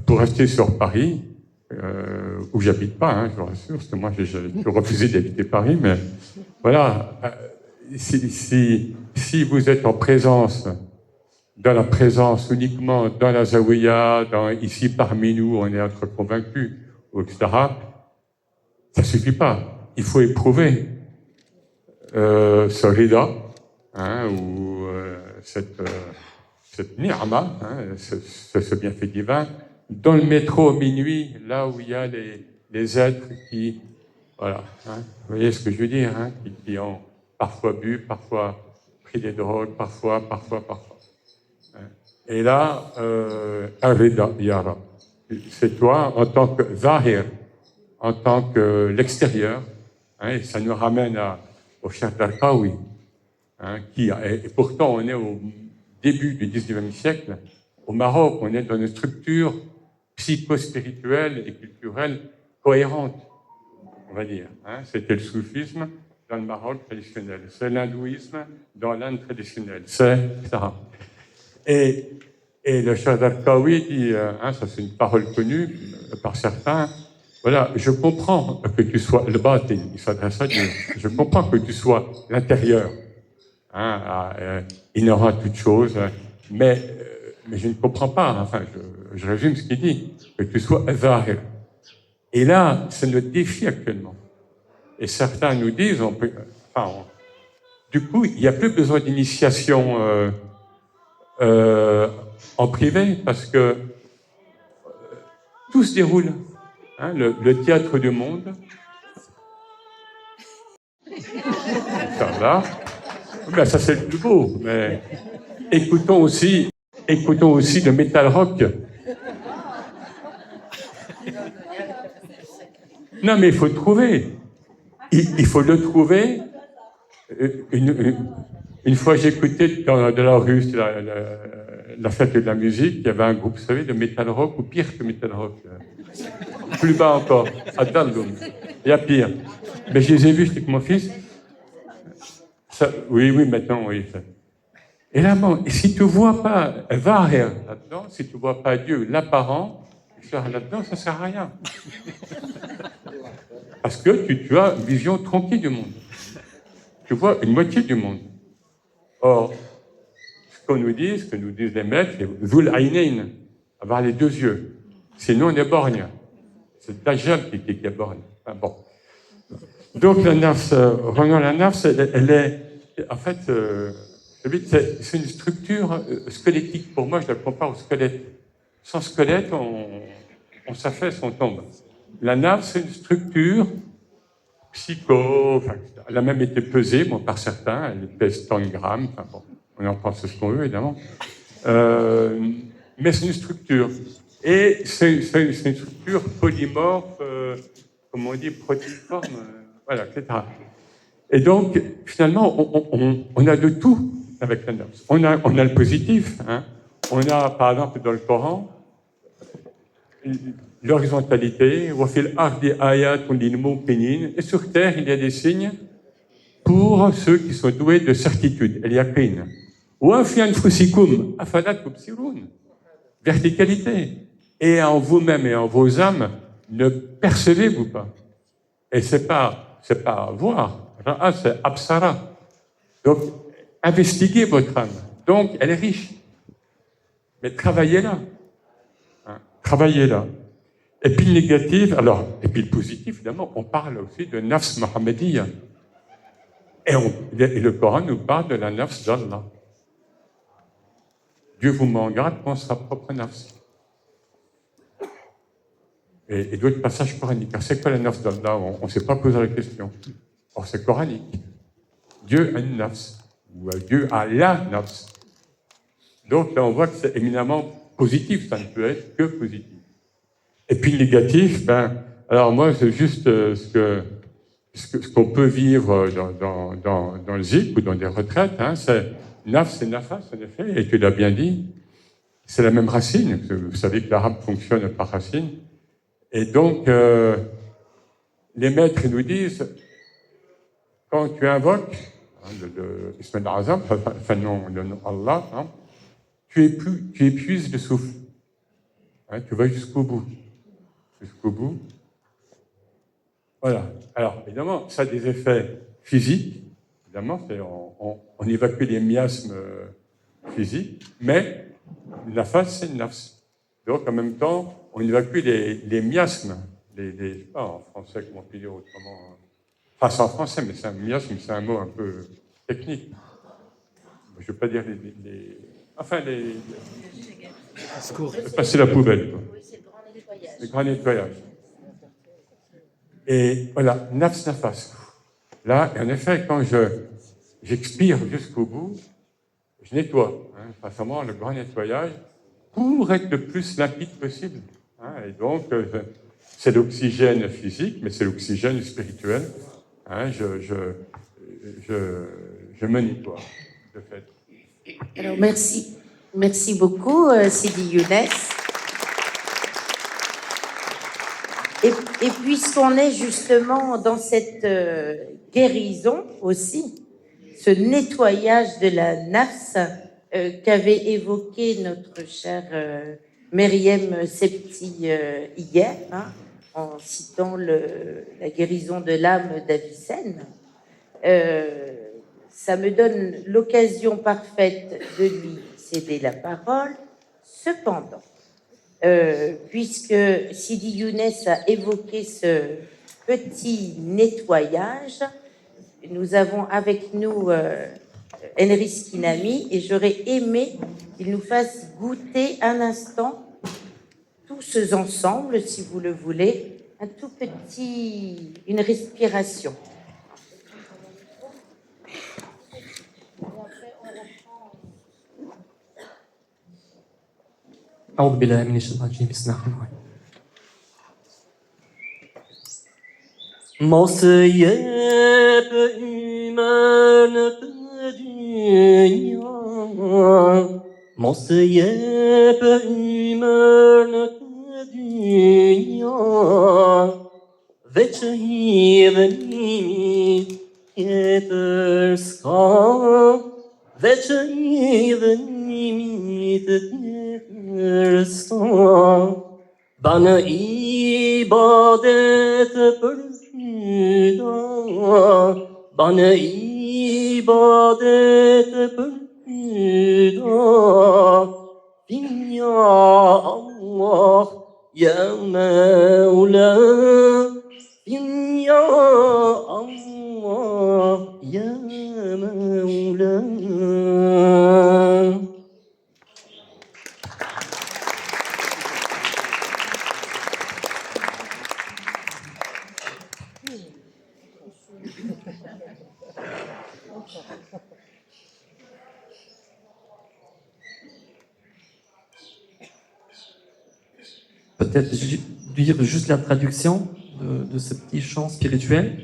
pour rester sur Paris, où j'habite pas, hein, je vous rassure, parce que moi j'ai refusé d'habiter Paris, mais voilà, si vous êtes en présence, dans la présence uniquement dans la Zawiya, ici parmi nous, on est entre convaincus, etc., ça suffit pas. Il faut éprouver ce rida, hein, ou cette ni'ma, hein, ce bienfait divin, dans le métro minuit, là où il y a les êtres qui, voilà, hein, vous voyez ce que je veux dire, hein, qui ont parfois bu, parfois pris des drogues, parfois. Et là, Arida Yara, c'est toi en tant que Zahir, en tant que l'extérieur, hein, et ça nous ramène au Cheikh Darqawi, hein, et pourtant on est au début du 19e siècle, au Maroc, on est dans une structure psycho-spirituelle et culturelle cohérente, on va dire. Hein. C'était le soufisme dans le Maroc traditionnel, c'est l'hindouisme dans l'Inde traditionnelle, c'est ça. Et le Cheikh Darqawi dit, hein, ça c'est une parole connue par certains, voilà, je comprends que tu sois le batin, il s'adresse à Dieu, je comprends que tu sois l'intérieur, hein, ignorant toute chose, mais je ne comprends pas, enfin, je résume ce qu'il dit, que tu sois zahir. Et là, c'est notre défi actuellement. Et certains nous disent, du coup, il n'y a plus besoin d'initiation en privé, parce que tout se déroule. Hein, le théâtre du monde, ça va. Ben, ça c'est le plus beau, mais écoutons aussi le metal rock. Non, mais il faut le trouver. Il faut le trouver. Une fois, j'écoutais dans de la rue, la fête de la musique, il y avait un groupe, vous savez, de metal rock, ou pire que metal rock. Plus bas encore, à Daldoum. Il y a pire. Mais je les ai vus, j'étais avec mon fils. Ça, oui, maintenant, oui. Et là, bon, et si tu ne vois pas Zahir là-dedans, si tu ne vois pas Dieu, l'apparent, là-dedans, ça ne sert à rien. Parce que tu as une vision tronquée du monde. Tu vois une moitié du monde. Or, ce que nous disent les maîtres, c'est Zul Aynain, avoir les deux yeux. Sinon, on est borgne. C'est Dajjal qui est borgne. Enfin, bon. Donc, la nafs, Renan, la nafs, elle est, en fait, c'est une structure squelettique. Pour moi, je la compare au squelette. Sans squelette, on s'affaisse, on tombe. La nafs, c'est une structure elle a même été pesée, bon, par certains, elle pèse tant de grammes, enfin, bon, on en pense ce qu'on veut, évidemment. Mais c'est une structure. Et c'est une structure polymorphe, comme on dit, protéiforme, voilà, etc. Et donc, finalement, on a de tout avec la nafs. On a le positif, hein. On a, par exemple, dans le Coran, l'horizontalité, et sur terre, il y a des signes pour ceux qui sont doués de certitude, el yaqin. Wa fi anfusikum afala tubsirun. Verticalité. Et en vous-même et en vos âmes, ne percevez-vous pas. Et c'est pas voir. Ra'a, c'est absara. Donc, investiguez votre âme. Donc, elle est riche. Mais travaillez-la. Hein, travaillez-la. Et puis le négatif, alors, et puis le positif, évidemment, on parle aussi de nafs Mohammediya. Et le Coran nous parle de la nafs d'Allah. Dieu vous met en garde contre sa propre nafs. Et d'autres passages coraniques. Alors, c'est quoi la nafs d'Allah? On ne s'est pas posé la question. Or, c'est coranique. Dieu a une nafs. Ou Dieu a la nafs. Donc là, on voit que c'est éminemment positif. Ça ne peut être que positif. Et puis le négatif, alors moi, c'est juste ce qu'on peut vivre dans le zik ou dans des retraites. Hein, c'est nafs et nafas, en effet, et tu l'as bien dit. C'est la même racine. Vous savez que l'arabe fonctionne par racine. Et donc, les maîtres nous disent, quand tu invoques le Ismail Azam, enfin non, le nom Allah, hein, tu épuises le souffle. Hein, tu vas jusqu'au bout. Jusqu'au bout. Voilà. Alors, évidemment, ça a des effets physiques. Évidemment, on évacue les miasmes physiques, mais la face, c'est une nafs. Donc, en même temps, on évacue les miasmes. Je sais pas en français, comment on peut dire autrement. Enfin, c'est en français, mais c'est un miasme, c'est un mot un peu technique. Je ne veux pas dire passer la poubelle. Quoi. Oui, c'est le grand nettoyage. Le grand nettoyage. Et voilà, nafs nafas. Là, en effet, quand j'expire jusqu'au bout, je nettoie. Hein, forcément, le grand nettoyage pour être le plus limpide possible. Hein, et donc, c'est l'oxygène physique, mais c'est l'oxygène spirituel. Hein, je me nettoie, de fait. Alors, merci beaucoup, Sidi Younes. Et puisqu'on est justement dans cette guérison aussi, ce nettoyage de la nafs qu'avait évoqué notre chère Myriam Septi hier, hein, en citant la guérison de l'âme d'Avicenne, ça me donne l'occasion parfaite de lui céder la parole. Cependant, puisque Sidi Younes a évoqué ce petit nettoyage, nous avons avec nous Enris Kinami et j'aurais aimé qu'il nous fasse goûter un instant, tous ensemble, si vous le voulez, une respiration. أعوذ بالله من الشيطان الرجيم بسم الله الرحمن الرحيم مصيب إيمان الدنيا مصيب إيمان الدنيا وجهيدني يترسكا وجهيدني bana ibadet bırakıda, bana ibadet bırakıda, ya Allah, ya Mevla, ya Allah, ya Mevla. Peut-être dire juste la traduction de ce petit chant spirituel.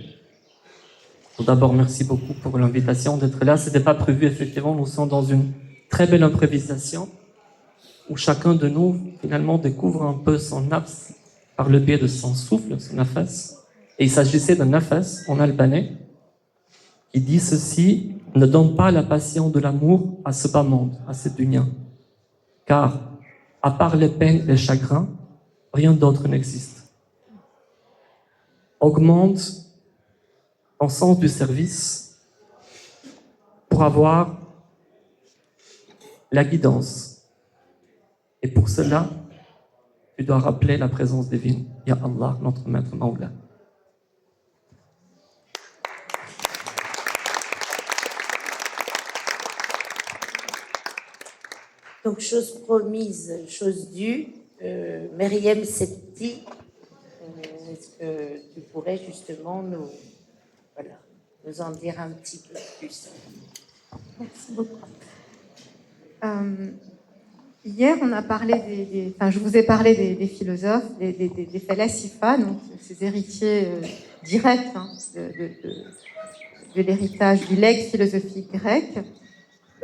Tout d'abord, merci beaucoup pour l'invitation d'être là. Ce n'était pas prévu, effectivement. Nous sommes dans une très belle improvisation où chacun de nous, finalement, découvre un peu son nafs par le biais de son souffle, son nafas. Et il s'agissait d'un nafas en albanais Il dit ceci: ne donne pas la passion de l'amour à ce bas monde, à cette dunya. Car, à part les peines et les chagrins, rien d'autre n'existe. Augmente ton sens du service pour avoir la guidance. Et pour cela, tu dois rappeler la présence divine. Ya Allah, notre maître Maoula. Donc, chose promise, chose due. Myriam Septi, est-ce que tu pourrais justement nous en dire un petit peu plus? Merci beaucoup. Hier, on a parlé je vous ai parlé des philosophes, des phalasifa, donc ces héritiers directs de l'héritage du legs philosophique grec.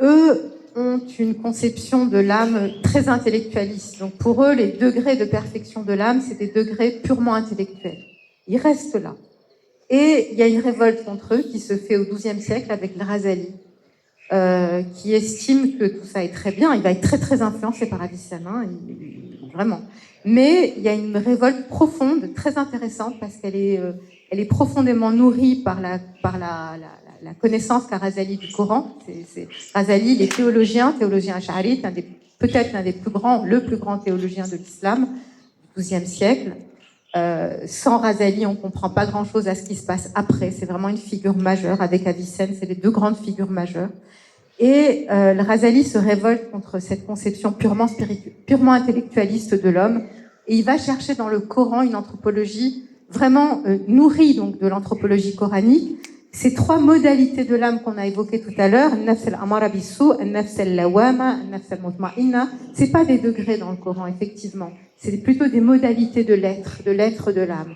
Eux ont une conception de l'âme très intellectualiste. Donc pour eux, les degrés de perfection de l'âme, c'est des degrés purement intellectuels. Ils restent là. Et il y a une révolte contre eux qui se fait au XIIe siècle avec le Razali, qui estime que tout ça est très bien. Il va être très très influencé par Avicenne, vraiment. Mais il y a une révolte profonde, très intéressante, parce qu'elle est profondément nourrie par la connaissance qu'a Razali du Coran. Razali, il est théologien ash'ari, peut-être l'un des plus grands, le plus grand théologien de l'islam du XIIe siècle. Sans Razali, on ne comprend pas grand-chose à ce qui se passe après. C'est vraiment une figure majeure. Avec Avicenne, c'est les deux grandes figures majeures. Et le Razali se révolte contre cette conception purement intellectualiste de l'homme. Et il va chercher dans le Coran une anthropologie vraiment nourrie donc, de l'anthropologie coranique. Ces trois modalités de l'âme qu'on a évoquées tout à l'heure, nafs al-amara bisu, nafs al-lawama, nafs al-mutma'inna, c'est pas des degrés dans le Coran, effectivement. C'est plutôt des modalités de l'être de l'âme.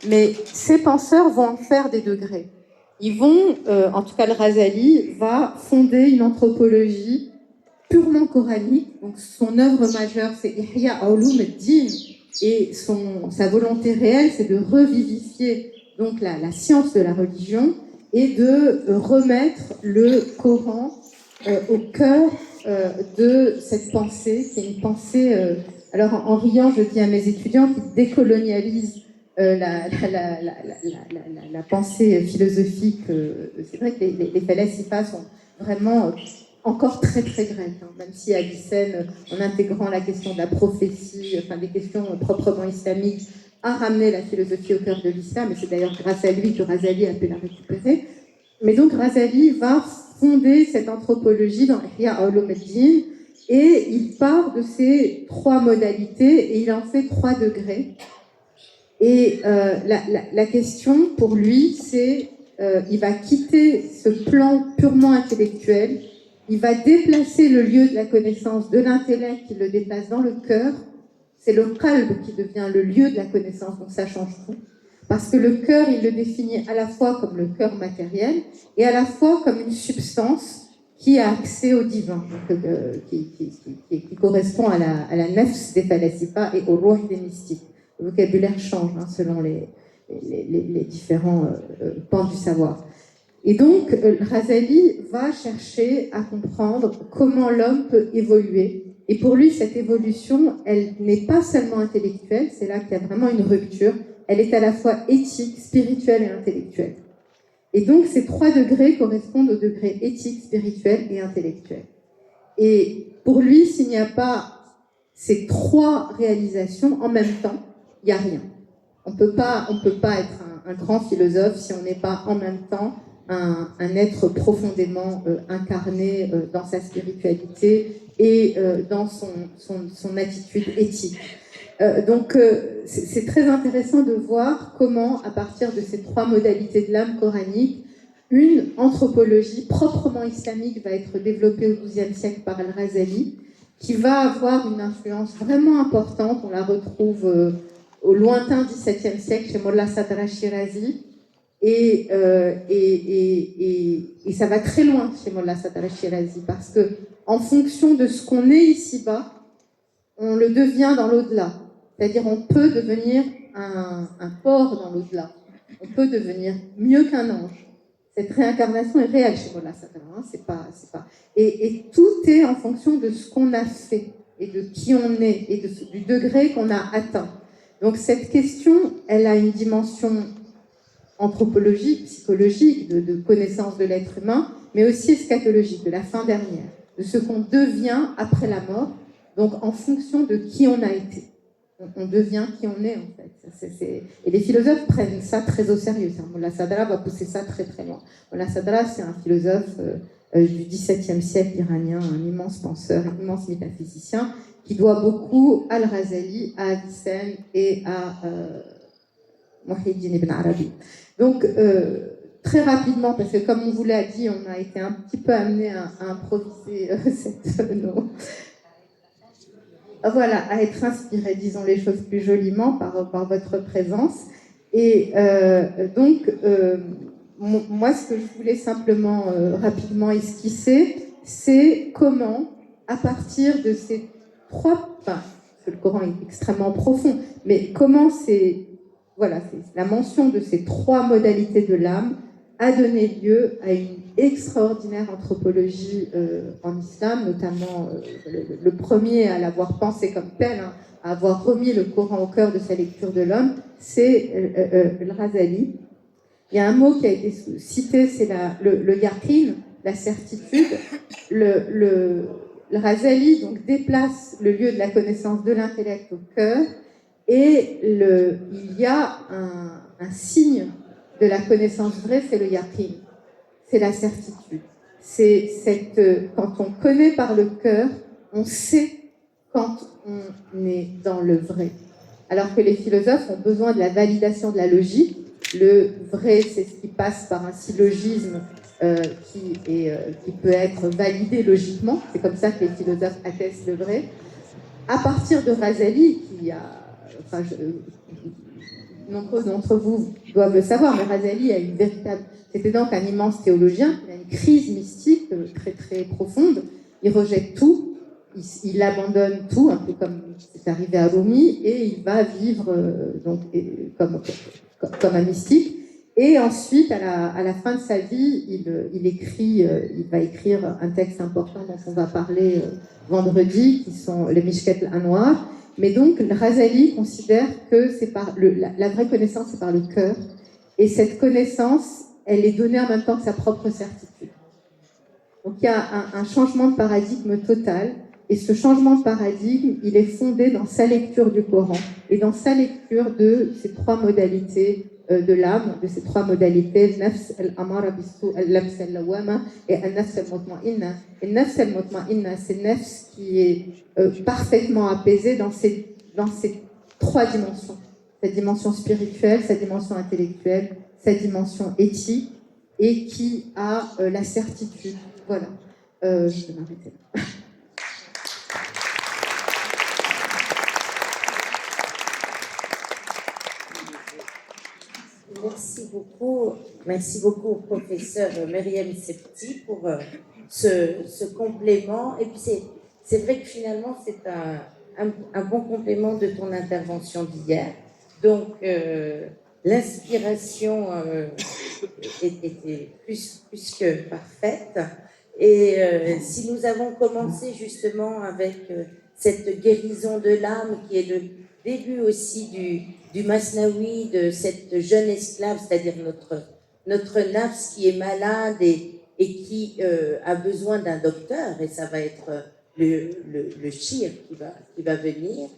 Mais ces penseurs vont en faire des degrés. Ils vont, en tout cas le Razali, va fonder une anthropologie purement coranique. Donc son œuvre majeure, c'est Ihya Ulum ad-Din, et sa volonté réelle, c'est de revivifier donc la science de la religion et de remettre le Coran au cœur de cette pensée, qui est une pensée... alors en riant, je dis à mes étudiants qui décolonialisent la pensée philosophique. C'est vrai que les phalasifa sont vraiment encore très très grecques, même si Avicenne, en intégrant la question de la prophétie, enfin des questions proprement islamiques, a ramené la philosophie au cœur de l'islam, et c'est d'ailleurs grâce à lui que Razali a pu la récupérer. Mais donc Razali va fonder cette anthropologie dans Ihya Ulum ad-Din, et il part de ces trois modalités et il en fait 3 degrés. Et la question pour lui, c'est il va quitter ce plan purement intellectuel, il va déplacer le lieu de la connaissance de l'intellect, il le déplace dans le cœur. C'est le qalb qui devient le lieu de la connaissance, donc ça change tout. Parce que le cœur, il le définit à la fois comme le cœur matériel et à la fois comme une substance qui a accès au divin, donc, qui correspond à la nafs des phalasifa et au ruh des mystiques. Le vocabulaire change selon les différents pans du savoir. Et donc, Razali va chercher à comprendre comment l'homme peut évoluer. Et pour lui, cette évolution, elle n'est pas seulement intellectuelle, c'est là qu'il y a vraiment une rupture, elle est à la fois éthique, spirituelle et intellectuelle. Et donc, ces 3 degrés correspondent aux degrés éthique, spirituel et intellectuel. Et pour lui, s'il n'y a pas ces 3 réalisations en même temps, il n'y a rien. On peut pas être un grand philosophe si on n'est pas en même temps un être profondément incarné dans sa spiritualité et dans son attitude éthique. Donc, c'est très intéressant de voir comment, à partir de ces 3 modalités de l'âme coranique, une anthropologie proprement islamique va être développée au XIIe siècle par Al-Razali, qui va avoir une influence vraiment importante. On la retrouve au lointain XVIIe siècle chez Mollah Sadr al-Shirazi, et ça va très loin chez Mollah Sadr al-Shirazi, parce que en fonction de ce qu'on est ici-bas, on le devient dans l'au-delà. C'est-à-dire on peut devenir un porc dans l'au-delà. On peut devenir mieux qu'un ange. Cette réincarnation est réelle chez Molla Sadra, hein, c'est pas... Et tout est en fonction de ce qu'on a fait, et de qui on est, et du degré qu'on a atteint. Donc cette question, elle a une dimension anthropologique, psychologique, de connaissance de l'être humain, mais aussi eschatologique, de la fin dernière, de ce qu'on devient après la mort, donc en fonction de qui on a été. On devient qui on est, en fait. Et les philosophes prennent ça très au sérieux. Molla Sadra va pousser ça très très loin. Molla Sadra, c'est un philosophe du XVIIe siècle iranien, un immense penseur, un immense métaphysicien, qui doit beaucoup à Al-Ghazali, à Avicenne et à Muhyiddin ibn Arabi. Donc, très rapidement, parce que comme on vous l'a dit, on a été un petit peu amené à improviser voilà, à être inspiré, disons les choses plus joliment, par votre présence. Et donc, moi, ce que je voulais simplement rapidement esquisser, c'est comment, à partir de ces trois... Enfin, parce que le Coran est extrêmement profond, mais comment voilà, la mention de ces trois modalités de l'âme a donné lieu à une extraordinaire anthropologie en islam, notamment le premier à l'avoir pensé comme tel, hein, à avoir remis le Coran au cœur de sa lecture de l'homme, c'est le Ghazali. Il y a un mot qui a été cité, c'est le yaqin, la certitude. Le Ghazali donc déplace le lieu de la connaissance de l'intellect au cœur, et il y a un signe de la connaissance vraie, c'est le yaqin, c'est la certitude. C'est quand on connaît par le cœur, on sait quand on est dans le vrai. Alors que les philosophes ont besoin de la validation de la logique. Le vrai, c'est ce qui passe par un syllogisme qui peut être validé logiquement. C'est comme ça que les philosophes attestent le vrai. À partir de Ghazali, qui a... Enfin, nombreux d'entre vous doivent le savoir, mais Ghazali a une véritable... C'était donc un immense théologien, il a une crise mystique très très profonde, il rejette tout, il abandonne tout, un peu comme c'est arrivé à Rumi, et il va vivre comme un mystique. Et ensuite, à la fin de sa vie, il va écrire un texte important dont on va parler vendredi, qui sont les Mishkat al-Anwar. Mais donc, Ghazali considère que la vraie connaissance, c'est par le cœur. Et cette connaissance, elle est donnée en même temps que sa propre certitude. Donc, il y a un changement de paradigme total. Et ce changement de paradigme, il est fondé dans sa lecture du Coran et dans sa lecture de ces trois modalités de l'âme, de ces trois modalités, nafs al-amara bisu, al-labs al-lawama et al-nafs al-mutma'inna. Et nafs al-mutma'inna, c'est nafs qui est parfaitement apaisé dans ces trois dimensions. Sa dimension spirituelle, sa dimension intellectuelle, sa dimension éthique, et qui a la certitude. Voilà. Je vais m'arrêter là. Merci beaucoup, professeur Myriam Septi, pour ce complément. Et puis c'est vrai que finalement c'est un bon complément de ton intervention d'hier. Donc l'inspiration était plus que parfaite. Et si nous avons commencé justement avec cette guérison de l'âme qui est le début aussi du Masnaoui, de cette jeune esclave, c'est-à-dire notre nafs qui est malade et qui a besoin d'un docteur, et ça va être le shir qui va venir.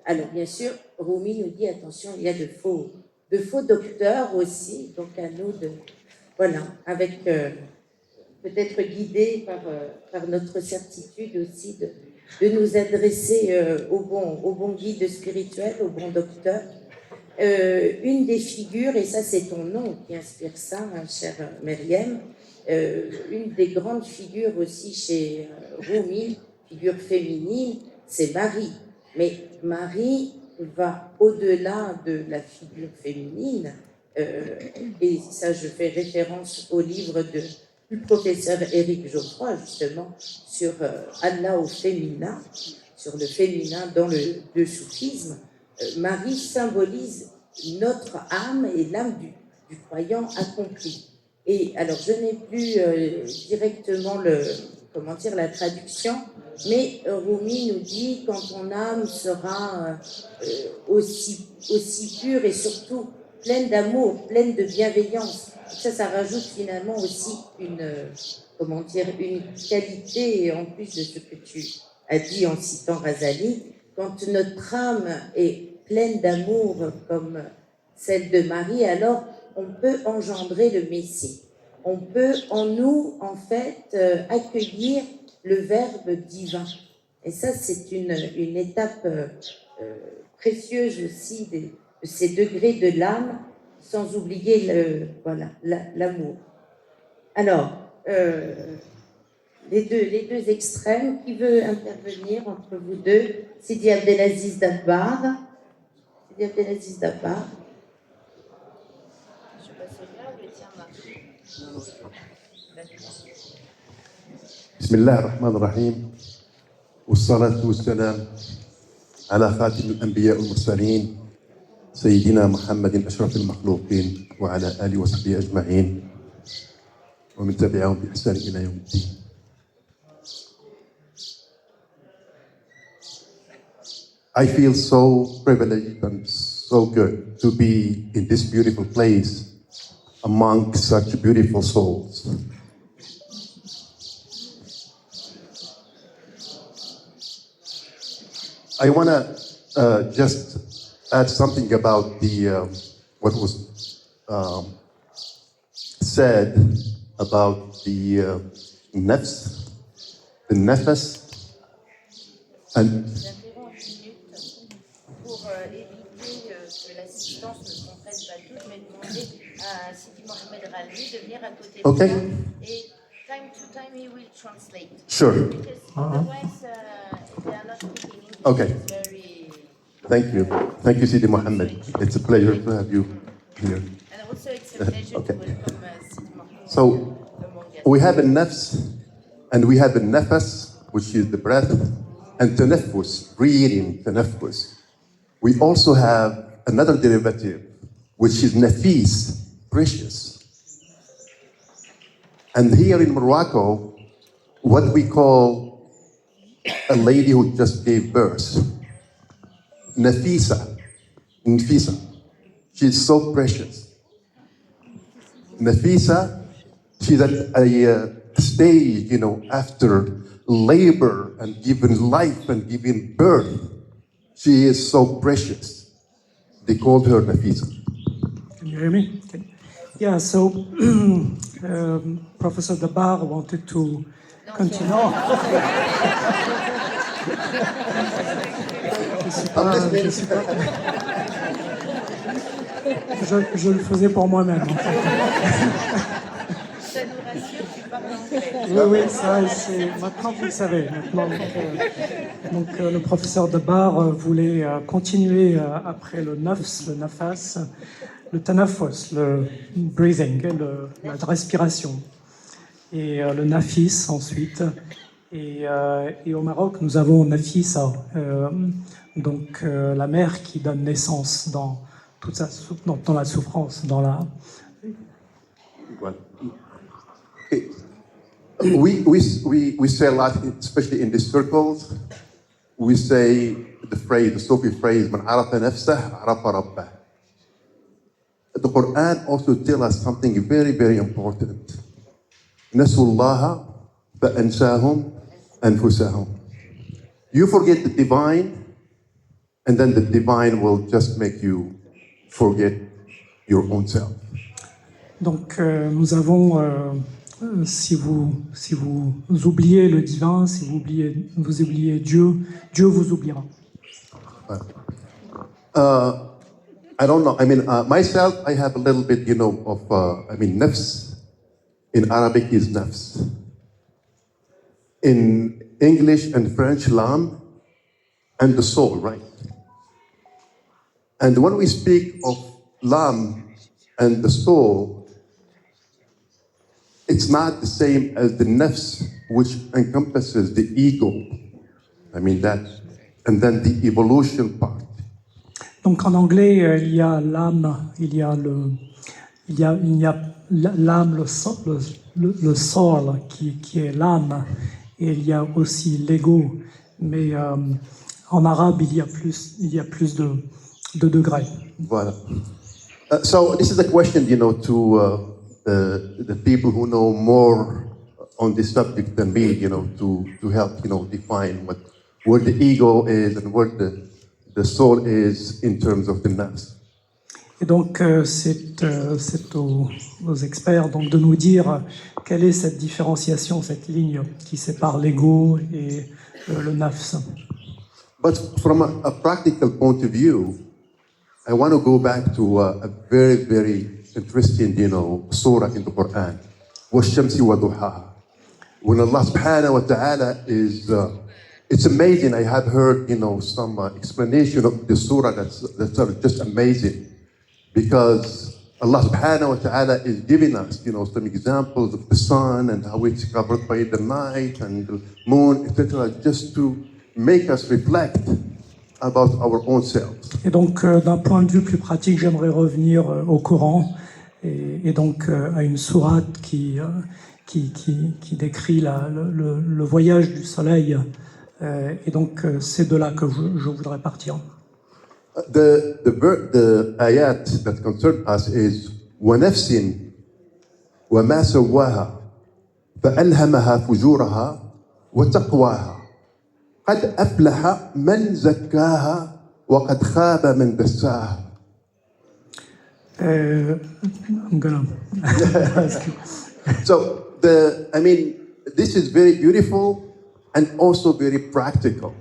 Alors bien sûr, Rumi nous dit attention, il y a de faux docteurs aussi, donc à nous de, voilà, avec peut-être guidés par notre certitude aussi de nous adresser au bon guide spirituel, au bon docteur. Une des figures, et ça c'est ton nom qui inspire ça, hein, chère Myriam, une des grandes figures aussi chez Rumi, figure féminine, c'est Marie. Mais Marie va au-delà de la figure féminine, et ça je fais référence au livre du professeur Éric Geoffroy, justement, sur Allah au féminin, sur le féminin dans le soufisme. Marie symbolise notre âme et l'âme du croyant accompli. Et alors, je n'ai plus directement la traduction, mais Rumi nous dit quand ton âme sera aussi pure et surtout pleine d'amour, pleine de bienveillance. Ça rajoute finalement aussi une qualité en plus de ce que tu as dit en citant Razali. Quand notre âme est pleine d'amour comme celle de Marie, alors on peut engendrer le Messie. On peut en nous, en fait, accueillir le Verbe divin. Et ça, c'est une étape précieuse aussi de ces degrés de l'âme, sans oublier l'amour. Alors, les deux extrêmes, qui veut intervenir entre vous deux? Sidi Abdelaziz Dabbar. Sidi Abdelaziz Dabbar. بسم الله الرحمن الرحيم والصلاة والسلام على خاتم الأنبياء والمرسلين سيدنا محمد أشرف المخلوقين وعلى آله وصحبه أجمعين ومن تبعهم بإحسان إلى يوم الدين. I feel so privileged and so good to be in this beautiful place among such beautiful souls. I want to just add something about what was said about the nafs, and Pour éviter que l'assistance ne comprenne pas tout, je vais demander à Sidi Mohamed Ralvi de venir à côté de Okay. moi et time to time he will translate. Sure. Because otherwise they are not speaking English. Okay. It's very... Thank you, Sidi Mohammed. It's a pleasure to have you here. And also it's a pleasure Okay. to welcome Sidi Mohamed. So we have a nafs and we have a nafas, which is the breath, and tanafus, breathing, tanafus. We also have another derivative, which is nafis, precious. And here in Morocco, what we call a lady who just gave birth, Nafisa. She's so precious. Nafisa, she's at a stage, after labor and giving life and giving birth. She is so precious. They called her Nafisa. Can you hear me? Okay. Yeah, so Professor Dabbar wanted to continue. Je le faisais pour moi-même. En fait. Ça nous rassure, tu parles anglais. Oui, ça, c'est maintenant vous le savez. Maintenant, donc, le professeur Dabbar voulait continuer après le nafs, le nafas, le tanafos, le breathing, la respiration, et le nafis ensuite. Et au Maroc, nous avons nafisa, donc la mère qui donne naissance dans toute dans la souffrance, dans la. Okay. We say a lot, especially in these circles. We say the Sufi phrase, "Man arafa nafsah, arafa rabbah." The Quran also tells us something very, very important. Nasullaha fa'ansahum anfusahum. You forget the divine, and then the divine will just make you forget your own self. Donc nous avons, si vous oubliez le divin, si vous oubliez Dieu, Dieu vous oubliera. I don't know. I mean, myself, I have a little bit, of, nafs. In Arabic is nafs. In English and French, l'âme and the soul, right? And when we speak of l'âme and the soul, it's not the same as the nafs, which encompasses the ego. I mean that, and then the evolution part. Donc en anglais, il y a l'âme, il y a il y a l'âme, le soul qui est l'âme, et il y a aussi l'ego. Mais en arabe, il y a plus de degrés. Voilà. So this is a question, to the people who know more on this subject than me, to help, define where the ego is and where the soul is in terms of the nafs. Et donc, c'est aux experts donc, de nous dire quelle est cette différenciation, cette ligne qui sépare l'ego et le nafs. But from a practical point of view, I want to go back to a very, very interesting, surah in the Quran, وَالشَّمْسِ وَضُحَاهَا. When Allah subhanahu wa ta'ala is, it's amazing. I have heard, some explanation of the surah that's just amazing. Because Allah subhanahu wa ta'ala is giving us, some examples of the sun and how it's covered by the night and the moon, etc., just to make us reflect about our own selves. Et donc, d'un point de vue plus pratique, j'aimerais revenir au Coran et donc à une sourate qui décrit le voyage du soleil. Et donc, c'est de là que je voudrais partir. The ayat that concern us is وَنَفْسٍ وَمَا سَوَّاهَا فَأَلْهَمَهَا فُجُورَهَا وَتَقْوَاهَا قَدْ أَفْلَحَ مَنْ زَكَّاهَا وَقَدْ خَابَ مَنْ دَسَّاهَا. I'm gonna ask you. So this is very beautiful and also very practical.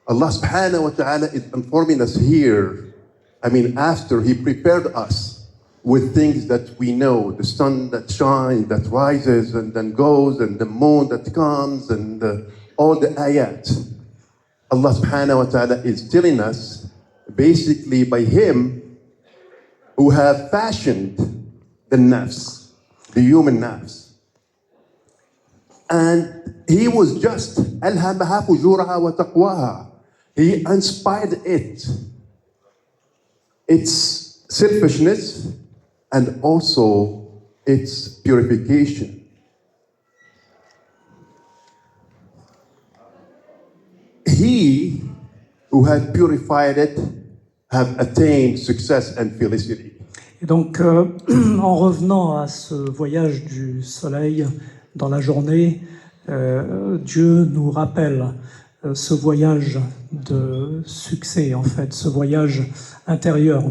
Allah subhanahu wa ta'ala is informing us here, after He prepared us with things that we know, the sun that shines, that rises and then goes, and the moon that comes, and all the ayat. Allah subhanahu wa ta'ala is telling us, basically by Him, who have fashioned the nafs, the human nafs. And He was just, أَلْهَمَهَا فُجُورَهَا وَتَقْوَاهَا. He inspired its selfishness and also its purification. He who had purified it have attained success and felicity. Et donc, en revenant à ce voyage du soleil dans la journée, Dieu nous rappelle ce voyage de succès, en fait, ce voyage intérieur.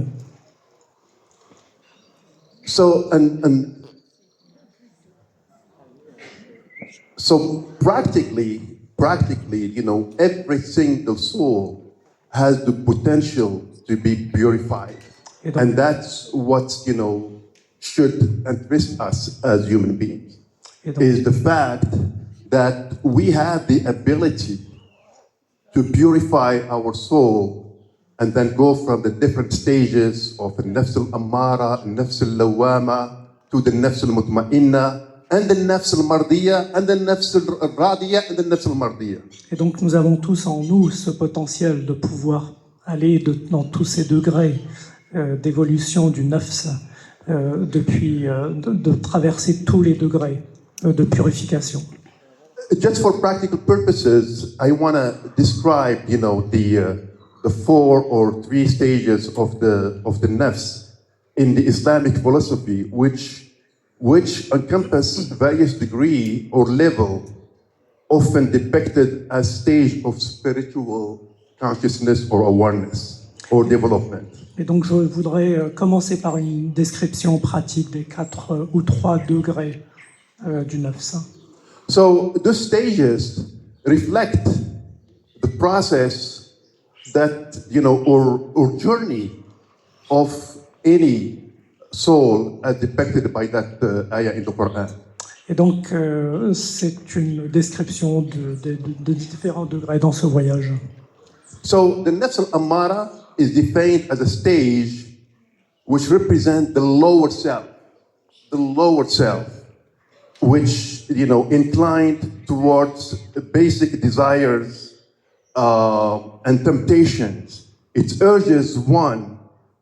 So practically, every single soul has the potential to be purified. And that's what, should interest us as human beings, is the fact that we have the ability to purify our soul and then go from the different stages of the nafs al-ammara, nafs al-lawama, to the nafs al-mutma'inna, and the nafs al-mardiya, and the nafs al-radiya, and the nafs al-mardiya. Et donc nous avons tous en nous ce potentiel de pouvoir aller dans tous ces degrés d'évolution du nafs, de traverser tous les degrés de purification. Just for practical purposes, I want to describe, the 4 or 3 stages of the nafs in the Islamic philosophy, which encompass various degree or level, often depicted as stage of spiritual consciousness or awareness or development. Et donc je voudrais commencer par une description pratique des 4 ou 3 degrés du nafs. So those stages reflect the process that, or journey of any soul as depicted by that ayah in the Quran. Et donc, c'est une description de différents degrés dans ce voyage. So the nafs al-ammara is defined as a stage which represents the lower self, which, inclined towards basic desires and temptations. It urges one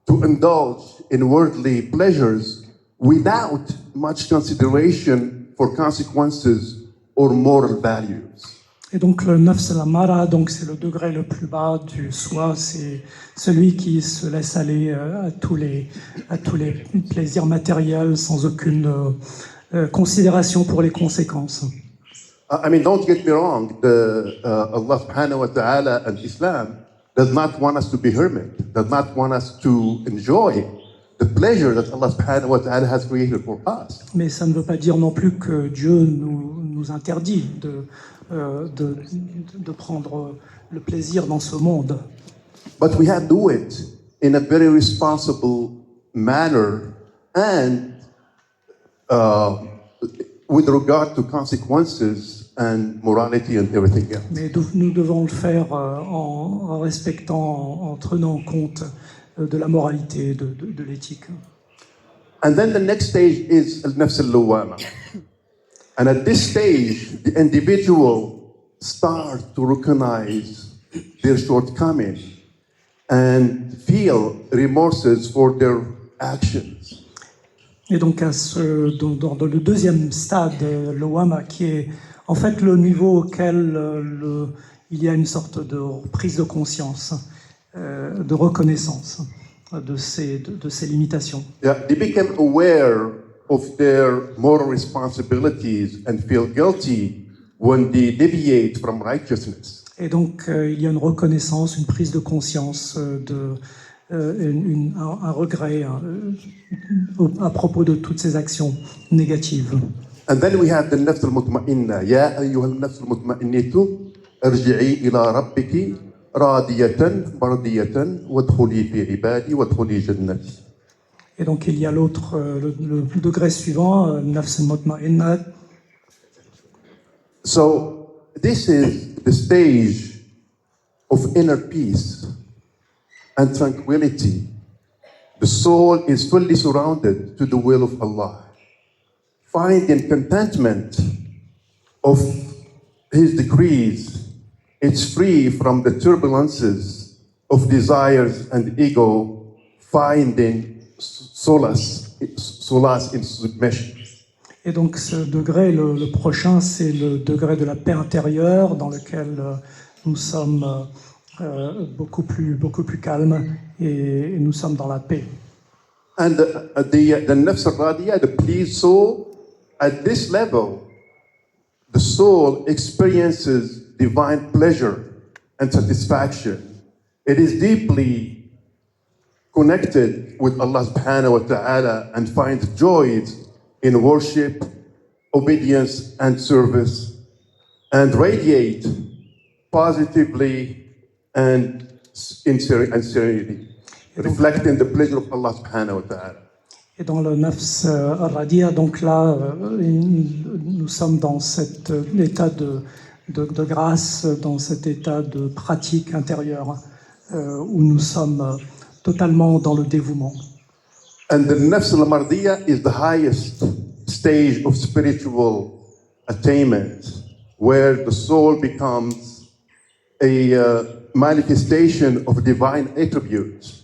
to indulge in worldly pleasures without much consideration for consequences or moral values. Et donc le nafs al-amara, donc c'est le degré le plus bas du soi, c'est celui qui se laisse aller à tous les plaisirs matériels sans aucune considération pour les conséquences. I mean, don't get me wrong. Allah subhanahu wa ta'ala and Islam does not want us to be hermit, does not want us to enjoy the pleasure that Allah subhanahu wa ta'ala has created for us. Mais ça ne veut pas dire non plus que Dieu nous interdit de prendre le plaisir dans ce monde. But we have to do it in a very responsible manner and with regard to consequences and morality and everything else. Mais nous devons le faire en respectant, en tenant compte de la moralité, de l'éthique. And then the next stage is al-nafs al-lawwama. And at this stage, the individual starts to recognize their shortcomings and feel remorses for their actions. Et donc dans le deuxième stade, le wama, qui est en fait le niveau auquel il y a une sorte de prise de conscience, de reconnaissance de ces limitations. Yeah, they become aware of their moral responsibilities and feel guilty when they deviate from righteousness. Et donc il y a une reconnaissance, une prise de conscience, un regret à propos de toutes ces actions négatives. And then we have the nafs al-mutma'inna. Ya ayyuha al-nafs al-mutma'innatu irji'i ila rabbiki radiyatan mardiyatan wadkhuli fi ibadi wadkhuli jannati. Et donc il y a l'autre, le degré suivant, nafs al-mutma'inna. So this is the stage of inner peace and tranquility. The soul is fully surrounded to the will of Allah. Finding contentment of His decrees, it's free from the turbulences of desires and ego, finding solace in submission. Et donc ce degré, le prochain, c'est le degré de la paix intérieure dans lequel nous sommes beaucoup plus calmes et nous sommes dans la paix. And the nafs al-radiyah, the pleased soul, at this level, the soul experiences divine pleasure and satisfaction. It is deeply connected with Allah subhanahu wa ta'ala and finds joys in worship, obedience, and service, and radiate positively and in serenity, reflecting the pleasure of Allah subhanahu wa ta'ala. Et dans le nafs al-radiyah, donc là, nous sommes dans cet état de grâce, dans cet état de pratique intérieure, où nous sommes totalement dans le dévouement. And the nafs al-mardiyah is the highest stage of spiritual attainment, where the soul becomes a manifestation of divine attributes.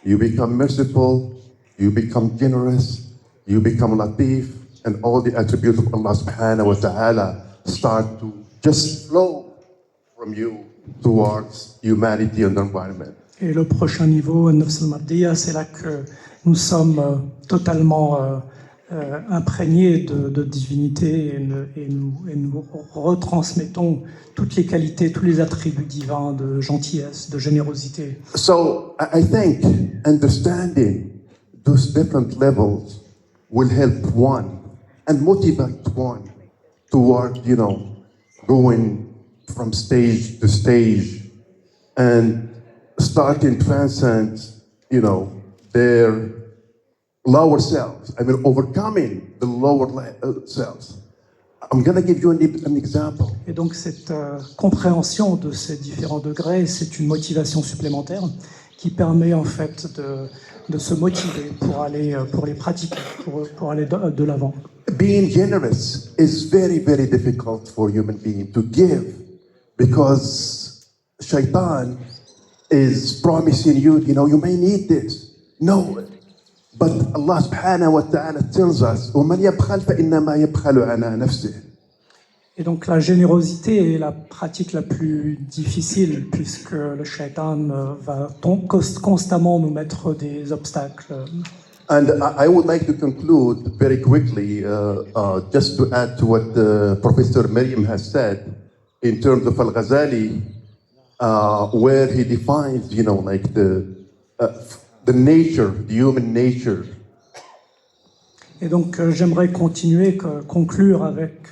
You become merciful, you become generous, you become latif, and all the attributes of Allah subhanahu wa ta'ala start to just flow from you towards humanity and the environment. Et le prochain niveau, nafs al-mardiyah, c'est là que nous sommes totalement imprégnés de divinité et nous retransmettons toutes les qualités, tous les attributs divins de gentillesse, de générosité. So I think understanding those different levels will help one and motivate one toward, going from stage to stage and starting to transcend, their lower selves. I mean, overcoming the lower selves. I'm going to give you an example. Et donc cette compréhension de ces différents degrés, c'est une motivation supplémentaire qui permet en fait de se motiver pour les pratiquer, pour aller de l'avant. Being generous is very, very difficult for human beings to give because shaitan is promising you, you may need this. No, But Allah subhanahu wa ta'ala tells us, وَمَنْ يَبْخَلْ فَإِنَّمَا يَبْخَلُ عَنَى نَفْسِهِ. Et donc la générosité est la pratique la plus difficile puisque le shaitan va constamment nous mettre des obstacles. And I would like to conclude very quickly, just to add to what Professor Maryam has said in terms of Al-Ghazali, where he defines, like the nature, the human nature. Et donc j'aimerais conclure avec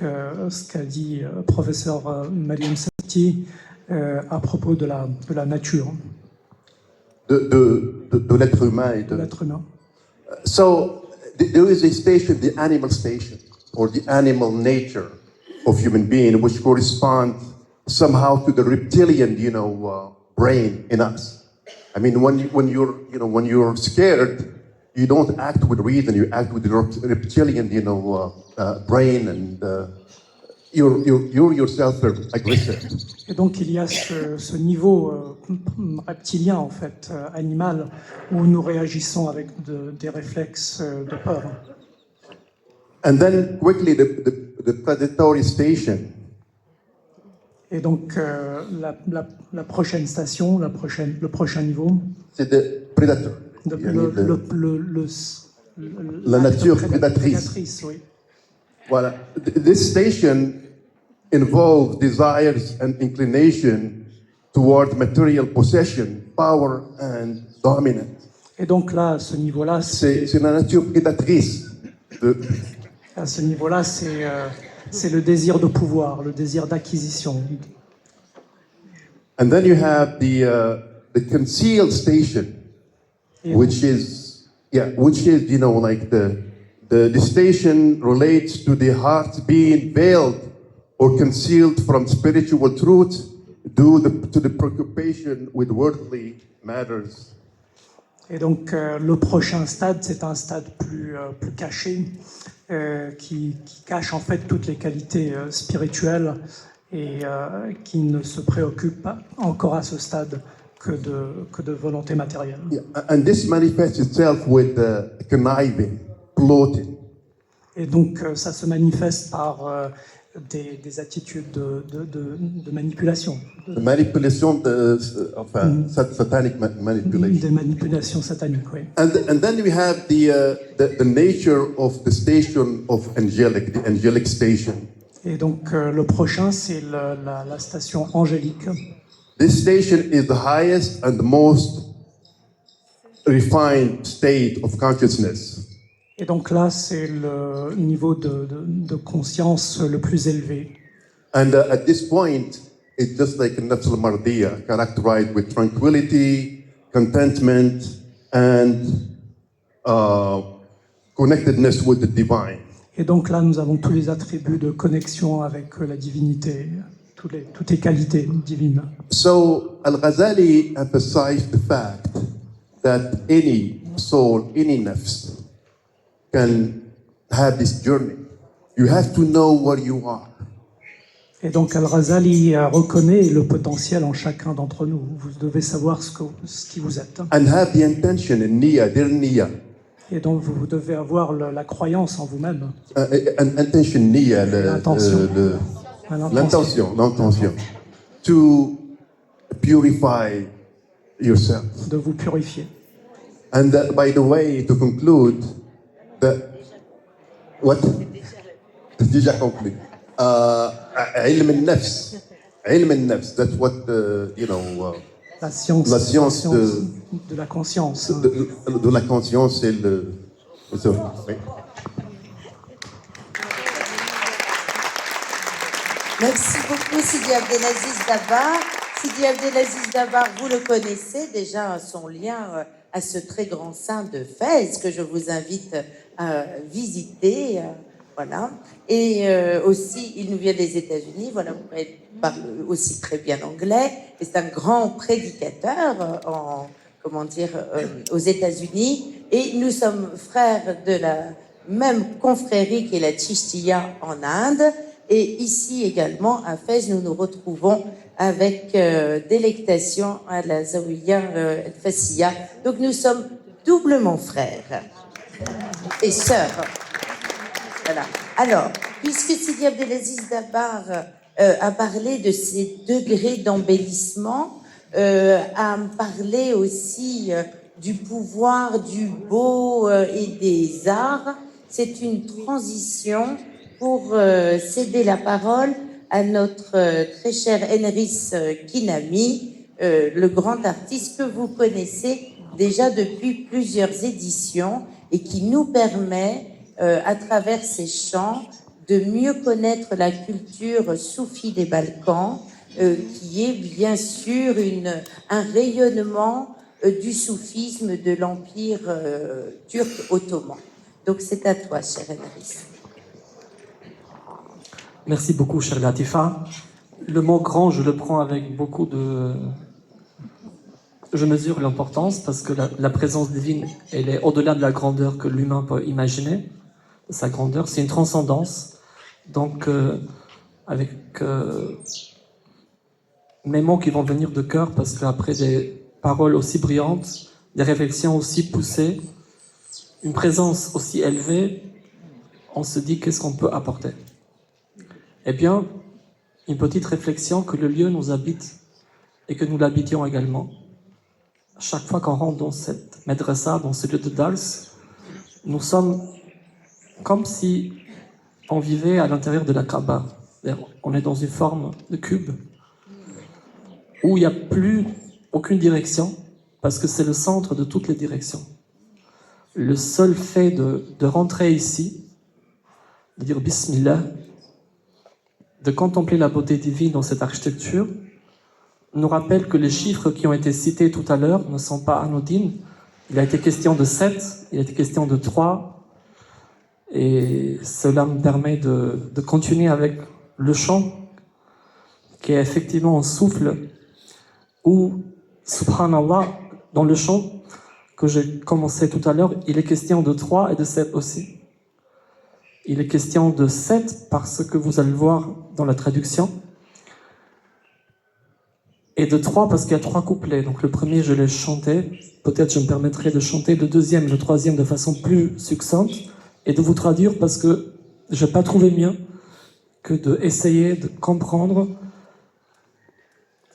ce qu'a dit professeur Mariam Sati à propos de la nature, De l'être humain. de l'être humain. So there is a station, the animal station, or the animal nature of human being, which corresponds somehow to the reptilian, brain in us. I mean, when you're scared, you don't act with reason. You act with the reptilian, brain, and you're yourself aggressive. Et donc il y a ce niveau reptilien, en fait, animal, où nous réagissons avec des réflexes de peur. And then quickly the predatory station. Et donc la prochaine station, le prochain niveau, C'est the predator. La nature prédatrice. Oui. Voilà. This station involves desires and inclination toward material possession, power and dominance. Et donc là, à ce niveau-là, C'est la nature prédatrice. à ce niveau-là, c'est le désir de pouvoir, le désir d'acquisition. And then you have the concealed station, which is like the station relates to the heart being veiled or concealed from spiritual truth due to the preoccupation with worldly matters. Et donc le prochain stade, c'est un stade plus caché, qui cache en fait toutes les qualités spirituelles et qui ne se préoccupe pas encore à ce stade que de volonté matérielle. Yeah. And this manifests itself with conniving, plotting. Et donc ça se manifeste par des attitudes de manipulation. The manipulation, satanic manipulation. Des manipulations sataniques, oui. And then we have the nature of the station of the angelic station. Et donc le prochain, c'est la station angélique. This station is the highest and the most refined state of consciousness. Et donc là, c'est le niveau de conscience le plus élevé. And at this point, it's just like a nafs al-mardiya, characterized with tranquility, contentment, and connectedness with the divine. Et donc là, nous avons tous les attributs de connexion avec la divinité, toutes les qualités divines. So Al-Ghazali emphasized the fact that any soul, any nafs, can have this journey. You have to know where you are. Et donc Al-Ghazali reconnaît le potentiel en chacun d'entre nous. Vous devez savoir ce qui vous êtes. And have the intention and niyyah, their niyyah. Et donc vous devez avoir la croyance en vous-même. Intention, niyyah, l'intention, to purify yourself. De vous purifier. And by the way, to conclude, what? Déjà conclu. علم النفس. That's what La science de la conscience. De la conscience et le. Oui. Merci beaucoup Sidi Abdelaziz Dabbar. Sidi Abdelaziz Dabbar, vous le connaissez déjà, son lien à ce très grand saint de Fès que je vous invite à visiter. Voilà. Et aussi, il nous vient des États-Unis. Voilà, vous parlez aussi très bien anglais. Et c'est un grand prédicateur aux États-Unis. Et nous sommes frères de la même confrérie qu'est la Chishtiya en Inde. Et ici également, à Fès, nous nous retrouvons avec délectation à la Zawiya al-Fasiya. Donc nous sommes doublement frères. et sœurs. Voilà. Alors, puisque Sidi Abdelaziz Dabbar a parlé de ces degrés d'embellissement, a parlé aussi du pouvoir du beau et des arts, c'est une transition pour céder la parole à notre très cher Enris Kinami, le grand artiste que vous connaissez déjà depuis plusieurs éditions et qui nous permet, à travers ses chants, de mieux connaître la culture soufie des Balkans, qui est bien sûr un rayonnement du soufisme de l'Empire turc ottoman. Donc c'est à toi, cher Enris. Merci beaucoup, chère Latifa. Le mot grand, je le prends avec beaucoup de... Je mesure l'importance parce que la présence divine, elle est au-delà de la grandeur que l'humain peut imaginer. Sa grandeur, c'est une transcendance. Donc, avec mes mots qui vont venir de cœur, parce qu'après des paroles aussi brillantes, des réflexions aussi poussées, une présence aussi élevée, on se dit qu'est-ce qu'on peut apporter. Eh bien, une petite réflexion que le lieu nous habite et que nous l'habitions également. Chaque fois qu'on rentre dans cette madrasa, dans ce lieu de Dals, nous sommes comme si on vivait à l'intérieur de la Kaaba. On est dans une forme de cube où il n'y a plus aucune direction parce que c'est le centre de toutes les directions. Le seul fait de rentrer ici, de dire Bismillah, de contempler la beauté divine dans cette architecture, nous rappelle que les chiffres qui ont été cités tout à l'heure ne sont pas anodines. Il a été question de 7, il a été question de 3, et cela me permet de continuer avec le chant, qui est effectivement un souffle, où, subhanallah, dans le chant que j'ai commencé tout à l'heure, il est question de 3 et de 7 aussi. Il est question de 7 parce que vous allez le voir dans la traduction, et de 3 parce qu'il y a 3 couplets. Donc le premier, je l'ai chanté. Peut-être je me permettrai de chanter le deuxième et le troisième de façon plus succincte et de vous traduire parce que je n'ai pas trouvé mieux que d'essayer de comprendre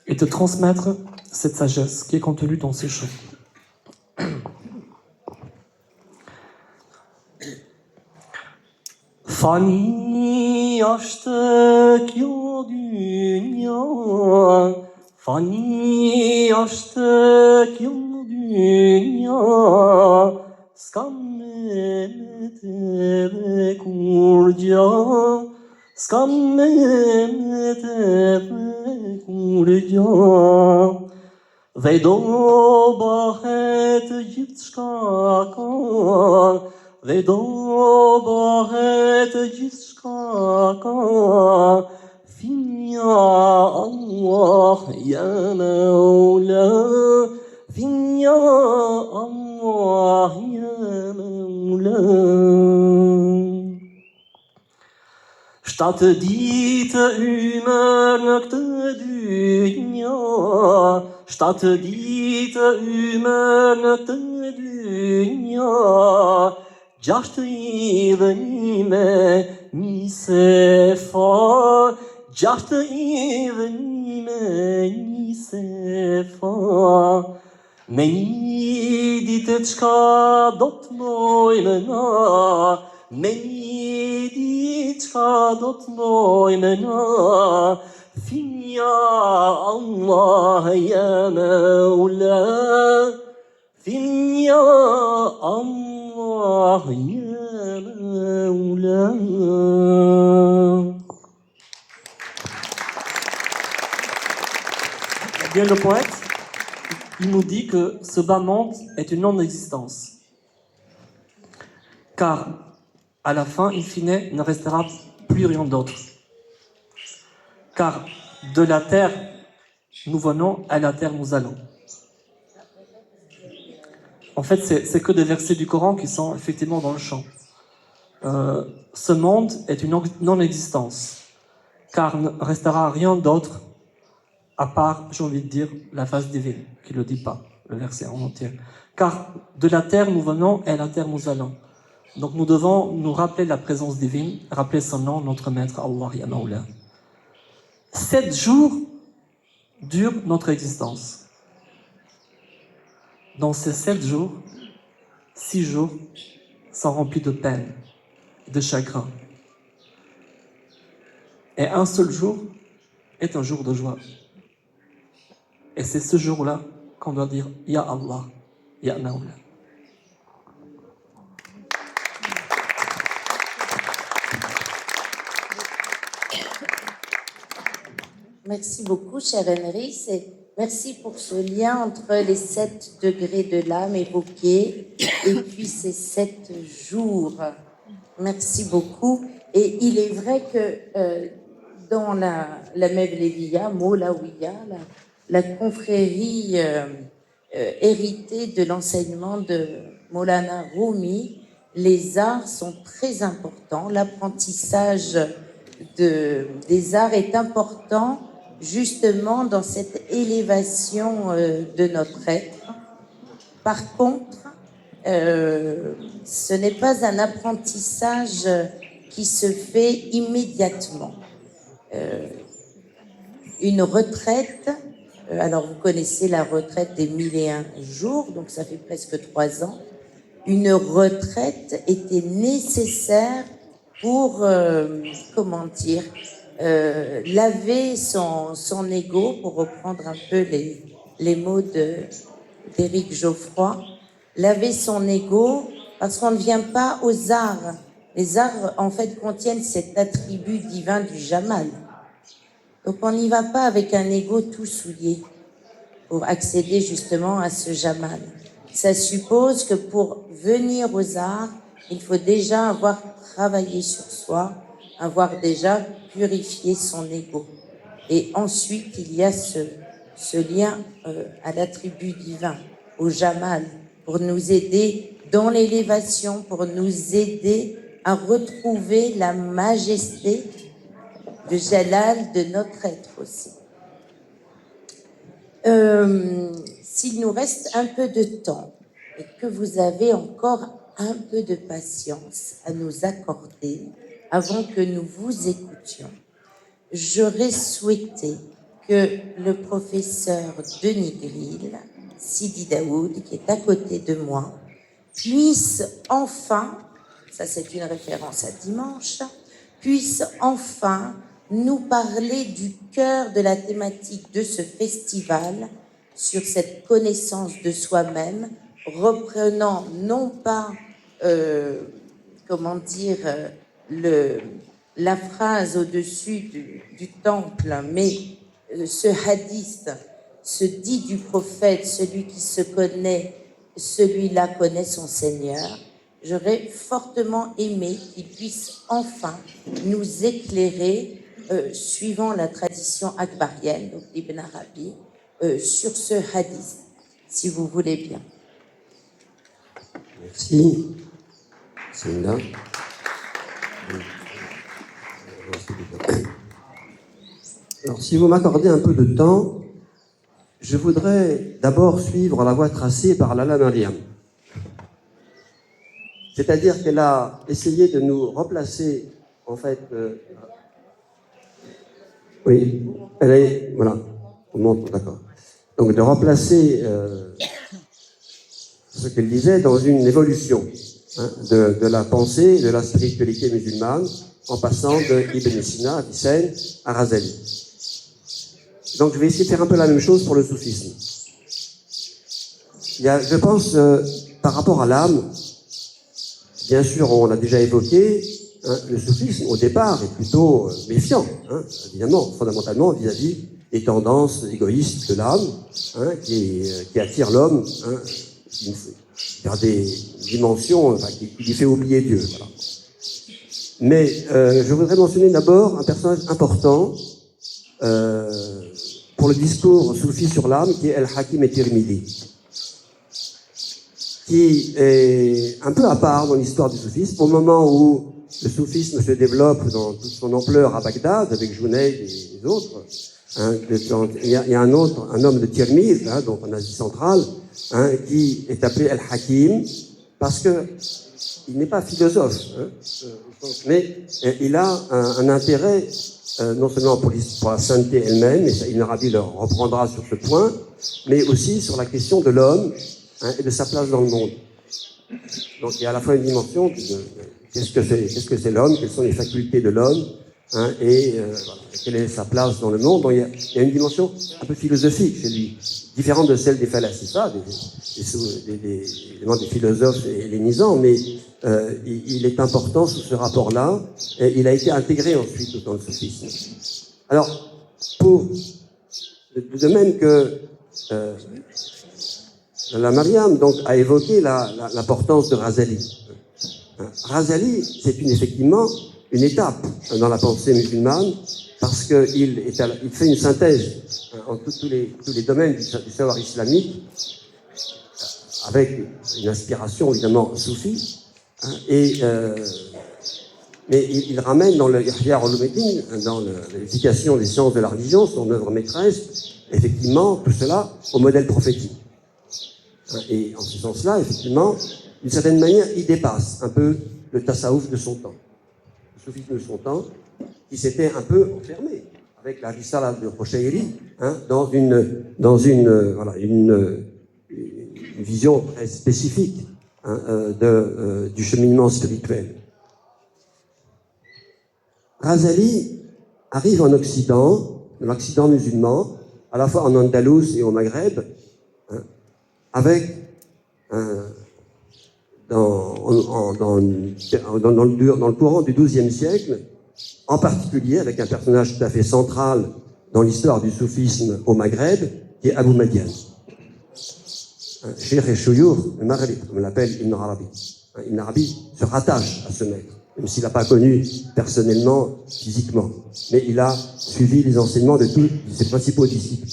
et de transmettre cette sagesse qui est contenue dans ces chants. Fani açtık ya dünya, fani açtık ya dünya, skammete kurca, skammete kurca, ve do bahet jitskaka, ve do bahet jitskaka, finya Allah ya Mevla, finya Allah ya Mevla. Statt dite ümerkte dünya, statt dite ümerkte dünya, Caştı ivenime mi sefa, caştı ivenime mi sefa. Meni ditečka dotnojmena, meni ditečka dotnojmena, Finya Allah ya Mevla, Finya Allah ya Mevla. Bien le poète, il nous dit que ce bas monde est une non-existence. Car à la fin, in fine, il ne restera plus rien d'autre. Car de la terre nous venons, à la terre nous allons. En fait, c'est que des versets du Coran qui sont effectivement dans le chant. Ce monde est une non-existence, car il ne restera rien d'autre à part, j'ai envie de dire, la face divine, qui ne le dit pas, le verset en entier. Car de la terre nous venons et à la terre nous allons. Donc nous devons nous rappeler la présence divine, rappeler son nom, notre maître Allah ya Mawla. 7 jours dure notre existence. Dans ces 7 jours, 6 jours sont remplis de peine, de chagrin. Et un seul jour est un jour de joie. Et c'est ce jour-là qu'on doit dire « Ya Allah, Ya Mawla ». Merci beaucoup, cher Henry. Merci pour ce lien entre les 7 degrés de l'âme évoqués et puis ces 7 jours. Merci beaucoup. Et il est vrai que dans la Mevleviya, Molawiya, la confrérie héritée de l'enseignement de Maulana Rumi, les arts sont très importants. L'apprentissage des arts est important justement dans cette élévation de notre être. Par contre, ce n'est pas un apprentissage qui se fait immédiatement. Une retraite, alors vous connaissez la retraite des 1001 jours, donc ça fait presque 3 ans. Une retraite était nécessaire pour, laver son ego, pour reprendre un peu les mots d'Éric Geoffroy, laver son ego, parce qu'on ne vient pas aux arts. Les arts, en fait, contiennent cet attribut divin du Jamal. Donc on n'y va pas avec un ego tout souillé pour accéder justement à ce Jamal. Ça suppose que pour venir aux arts, il faut déjà avoir travaillé sur soi, avoir déjà purifié son ego. Et ensuite, il y a ce lien à l'attribut divin, au Jamal, pour nous aider dans l'élévation, pour nous aider à retrouver la majesté, le Jalal de notre être aussi. S'il nous reste un peu de temps et que vous avez encore un peu de patience à nous accorder avant que nous vous écoutions, j'aurais souhaité que le professeur Denis Grill, Sidi Daoud, qui est à côté de moi, puisse enfin, ça c'est une référence à dimanche, puisse enfin nous parler du cœur de la thématique de ce festival, sur cette connaissance de soi-même, reprenant non pas, la phrase au-dessus du temple, mais ce hadith, ce dit du prophète, celui qui se connaît, celui-là connaît son Seigneur. J'aurais fortement aimé qu'il puisse enfin nous éclairer, suivant la tradition akbarienne, donc d'Ibn Arabi, sur ce hadith, si vous voulez bien. Merci. Sinda. Alors, si vous m'accordez un peu de temps, je voudrais d'abord suivre la voie tracée par Lala Mariam. C'est-à-dire qu'elle a essayé de nous replacer, en fait... oui, elle est... Voilà, on montre, d'accord. Donc, de replacer ce qu'elle disait dans une évolution de la pensée, de la spiritualité musulmane, en passant de Ibn Sina, Avicenne, à Razali. Donc, je vais essayer de faire un peu la même chose pour le soufisme. Il y a, je pense, par rapport à l'âme, bien sûr, on l'a déjà évoqué, le soufisme, au départ, est plutôt méfiant, évidemment, fondamentalement, vis-à-vis des tendances égoïstes de l'âme, qui attirent l'homme vers des dimensions qui lui fait oublier Dieu. Voilà. Mais je voudrais mentionner d'abord un personnage important pour le discours soufi sur l'âme, qui est Al-Hakim et-Tirmidhi, qui est un peu à part dans l'histoire du soufisme, au moment où le soufisme se développe dans toute son ampleur à Bagdad, avec Junayd et les autres. Il y a un homme de Tirmiz, donc en Asie centrale, qui est appelé Al-Hakim, parce que il n'est pas philosophe, hein, mais il a un intérêt non seulement pour la sainteté elle-même, et Ibn Arabi le reprendra sur ce point, mais aussi sur la question de l'homme, hein, et de sa place dans le monde. Donc il y a à la fois une dimension de qu'est-ce que c'est l'homme, quelles sont les facultés de l'homme, hein, et voilà, quelle est sa place dans le monde. Donc, il y a une dimension un peu philosophique chez lui, différente de celle des falasifa, des philosophes hellénisants, mais il est important sous ce rapport-là, et il a été intégré ensuite dans le soufisme. Alors, de même que la Mariam donc, a évoqué l'importance de Razali. Razali, c'est effectivement une étape dans la pensée musulmane, parce qu'il fait une synthèse en tous les domaines du savoir islamique, avec une inspiration évidemment soufie, hein, mais il ramène dans le Ihya Ulumuddin, dans l'éducation des sciences de la religion, son œuvre maîtresse, effectivement, tout cela au modèle prophétique. Et en ce sens-là, effectivement, d'une certaine manière, il dépasse un peu le tasawuf de son temps, le soufisme de son temps, qui s'était un peu enfermé avec la risala de Qushayri, hein, dans une vision très spécifique, hein, du cheminement spirituel. Razali arrive en Occident, dans l'Occident musulman, à la fois en Andalouse et au Maghreb, hein, avec dans le courant du XIIe siècle, en particulier avec un personnage tout à fait central dans l'histoire du soufisme au Maghreb, qui est Abou Madian. Cheikh et Chouyour, le Maghreb, comme l'appelle Ibn Arabi. Ibn Arabi se rattache à ce maître, même s'il n'a pas connu personnellement, physiquement. Mais il a suivi les enseignements de tous ses principaux disciples.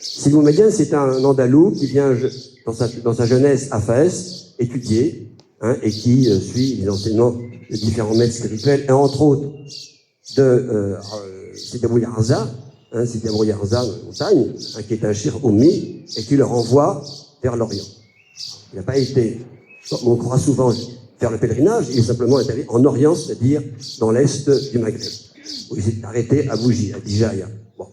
Sidi Abou Madian, c'est un Andalou qui vient dans sa jeunesse à Fès étudier, hein, et qui suit les enseignements de différents maîtres spirituels, et entre autres de Sidi Abou Yarza, Sidi Abou Yarza, montagne, hein, qui est un shir oummi, et qui le renvoie vers l'Orient. Il n'a pas été, comme on croit souvent, faire le pèlerinage, il est simplement allé en Orient, c'est-à-dire dans l'est du Maghreb, où il s'est arrêté à Bougie, à Dijaya. Bon.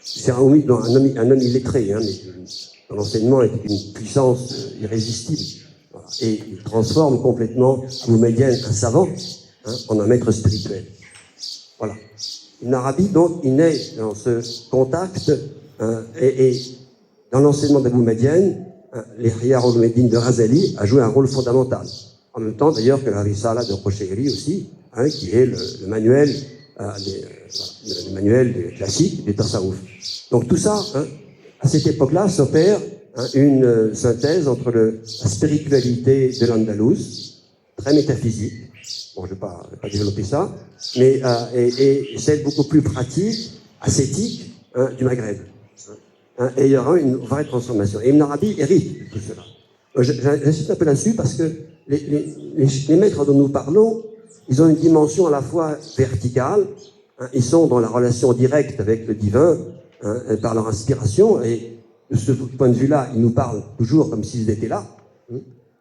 C'est un homme illettré, hein, mais son enseignement était une puissance irrésistible. Voilà. Et il transforme complètement Abou Madian, un savant, hein, en un maître spirituel. Voilà. Ibn Arabi, donc, il naît dans ce contact, hein, et dans l'enseignement d'Abou Madian, hein, l'Ihya Ulumuddin de Razali a joué un rôle fondamental. En même temps, d'ailleurs, que la Risala de Qushayri aussi, hein, qui est le manuel, le manuel classique des tasawuf. Donc tout ça, hein, à cette époque-là, s'opère, hein, une synthèse entre la spiritualité de l'Andalouse, très métaphysique, bon, je ne vais pas développer ça, mais et celle beaucoup plus pratique, ascétique, hein, du Maghreb. Hein, et il y aura une vraie transformation. Et Ibn Arabi hérite de tout cela. J'insiste un peu là-dessus parce que les maîtres dont nous parlons, ils ont une dimension à la fois verticale, hein, ils sont dans la relation directe avec le divin, hein, par leur inspiration, et de ce point de vue-là, ils nous parlent toujours comme s'ils étaient là, hein,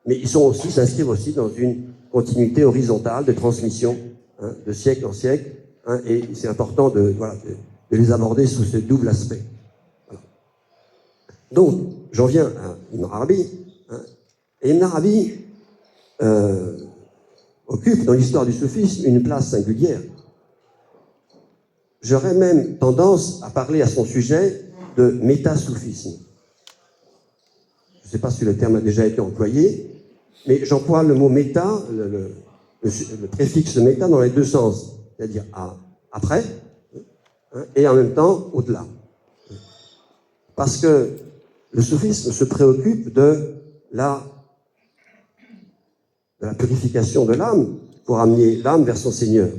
mais ils s'inscrivent aussi dans une continuité horizontale de transmission, hein, de siècle en siècle, hein, et c'est important de les aborder sous ce double aspect. Voilà. Donc, j'en viens à Ibn Arabi, hein, et Ibn Arabi occupe dans l'histoire du soufisme une place singulière. J'aurais même tendance à parler à son sujet de métasoufisme. Je ne sais pas si le terme a déjà été employé, mais j'emploie le mot méta, le préfixe méta dans les deux sens, c'est-à-dire après, hein, et en même temps au-delà. Parce que le soufisme se préoccupe de la purification de l'âme pour amener l'âme vers son Seigneur,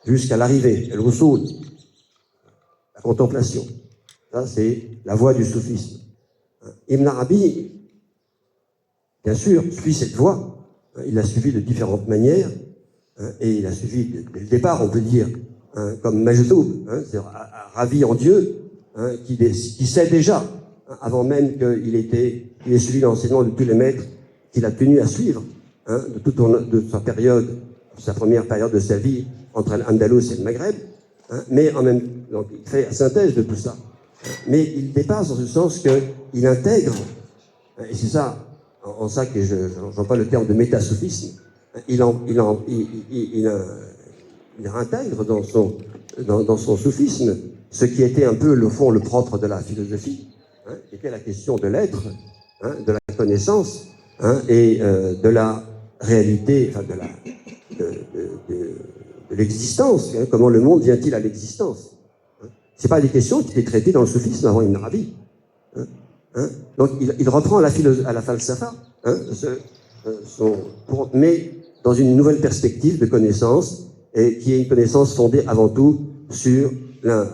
jusqu'à l'arrivée, le wusul, la contemplation. Ça, c'est la voie du soufisme. Ibn Arabi, bien sûr, suit cette voie. Il l'a suivie de différentes manières, hein, et il a suivi dès le départ, on peut dire, hein, comme Majdoub, hein, c'est-à-dire ravi en Dieu, hein, qui sait déjà, avant même qu'il ait suivi l'enseignement de tous les maîtres qu'il a tenu à suivre, de sa période, sa première période de sa vie entre l'Andalous et le Maghreb, mais en même donc il fait la synthèse de tout ça. Mais il dépasse dans ce sens qu'il intègre, et c'est ça, en ça que j'emploie le terme de métasophisme, il intègre dans son soufisme ce qui était un peu, le fond, le propre de la philosophie, qui était la question de l'être, de la connaissance, et de la réalité, enfin de l'existence. Comment le monde vient-il à l'existence? C'est pas des questions qui étaient traitées dans le soufisme avant Ibn Arabi. Donc il reprend à la falsafa, mais dans une nouvelle perspective de connaissance, et qui est une connaissance fondée avant tout sur la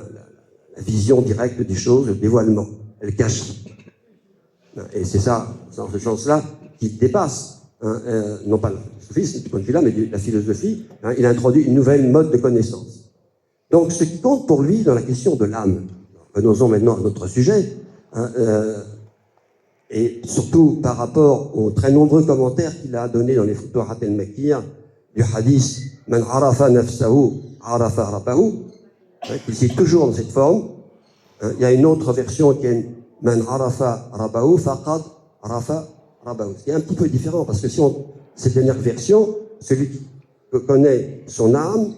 vision directe des choses, le dévoilement, le cache. Et c'est ça, dans ce sens-là, qui dépasse, non pas le soufisme, du point de vue-là, mais la philosophie. Il a introduit une nouvelle mode de connaissance. Donc, ce qui compte pour lui dans la question de l'âme, venons-en maintenant à notre sujet, et surtout par rapport aux très nombreux commentaires qu'il a donnés dans les Futuhat al-Makkiyya du hadith « Man arafa nafsahu, arafa rabbahu », qu'il cite toujours dans cette forme. Il y a une autre version qui est « Man arafa rabbahu, faqad arafa rabbahu ». C'est un petit peu différent, parce que cette dernière version, celui qui connaît son âme,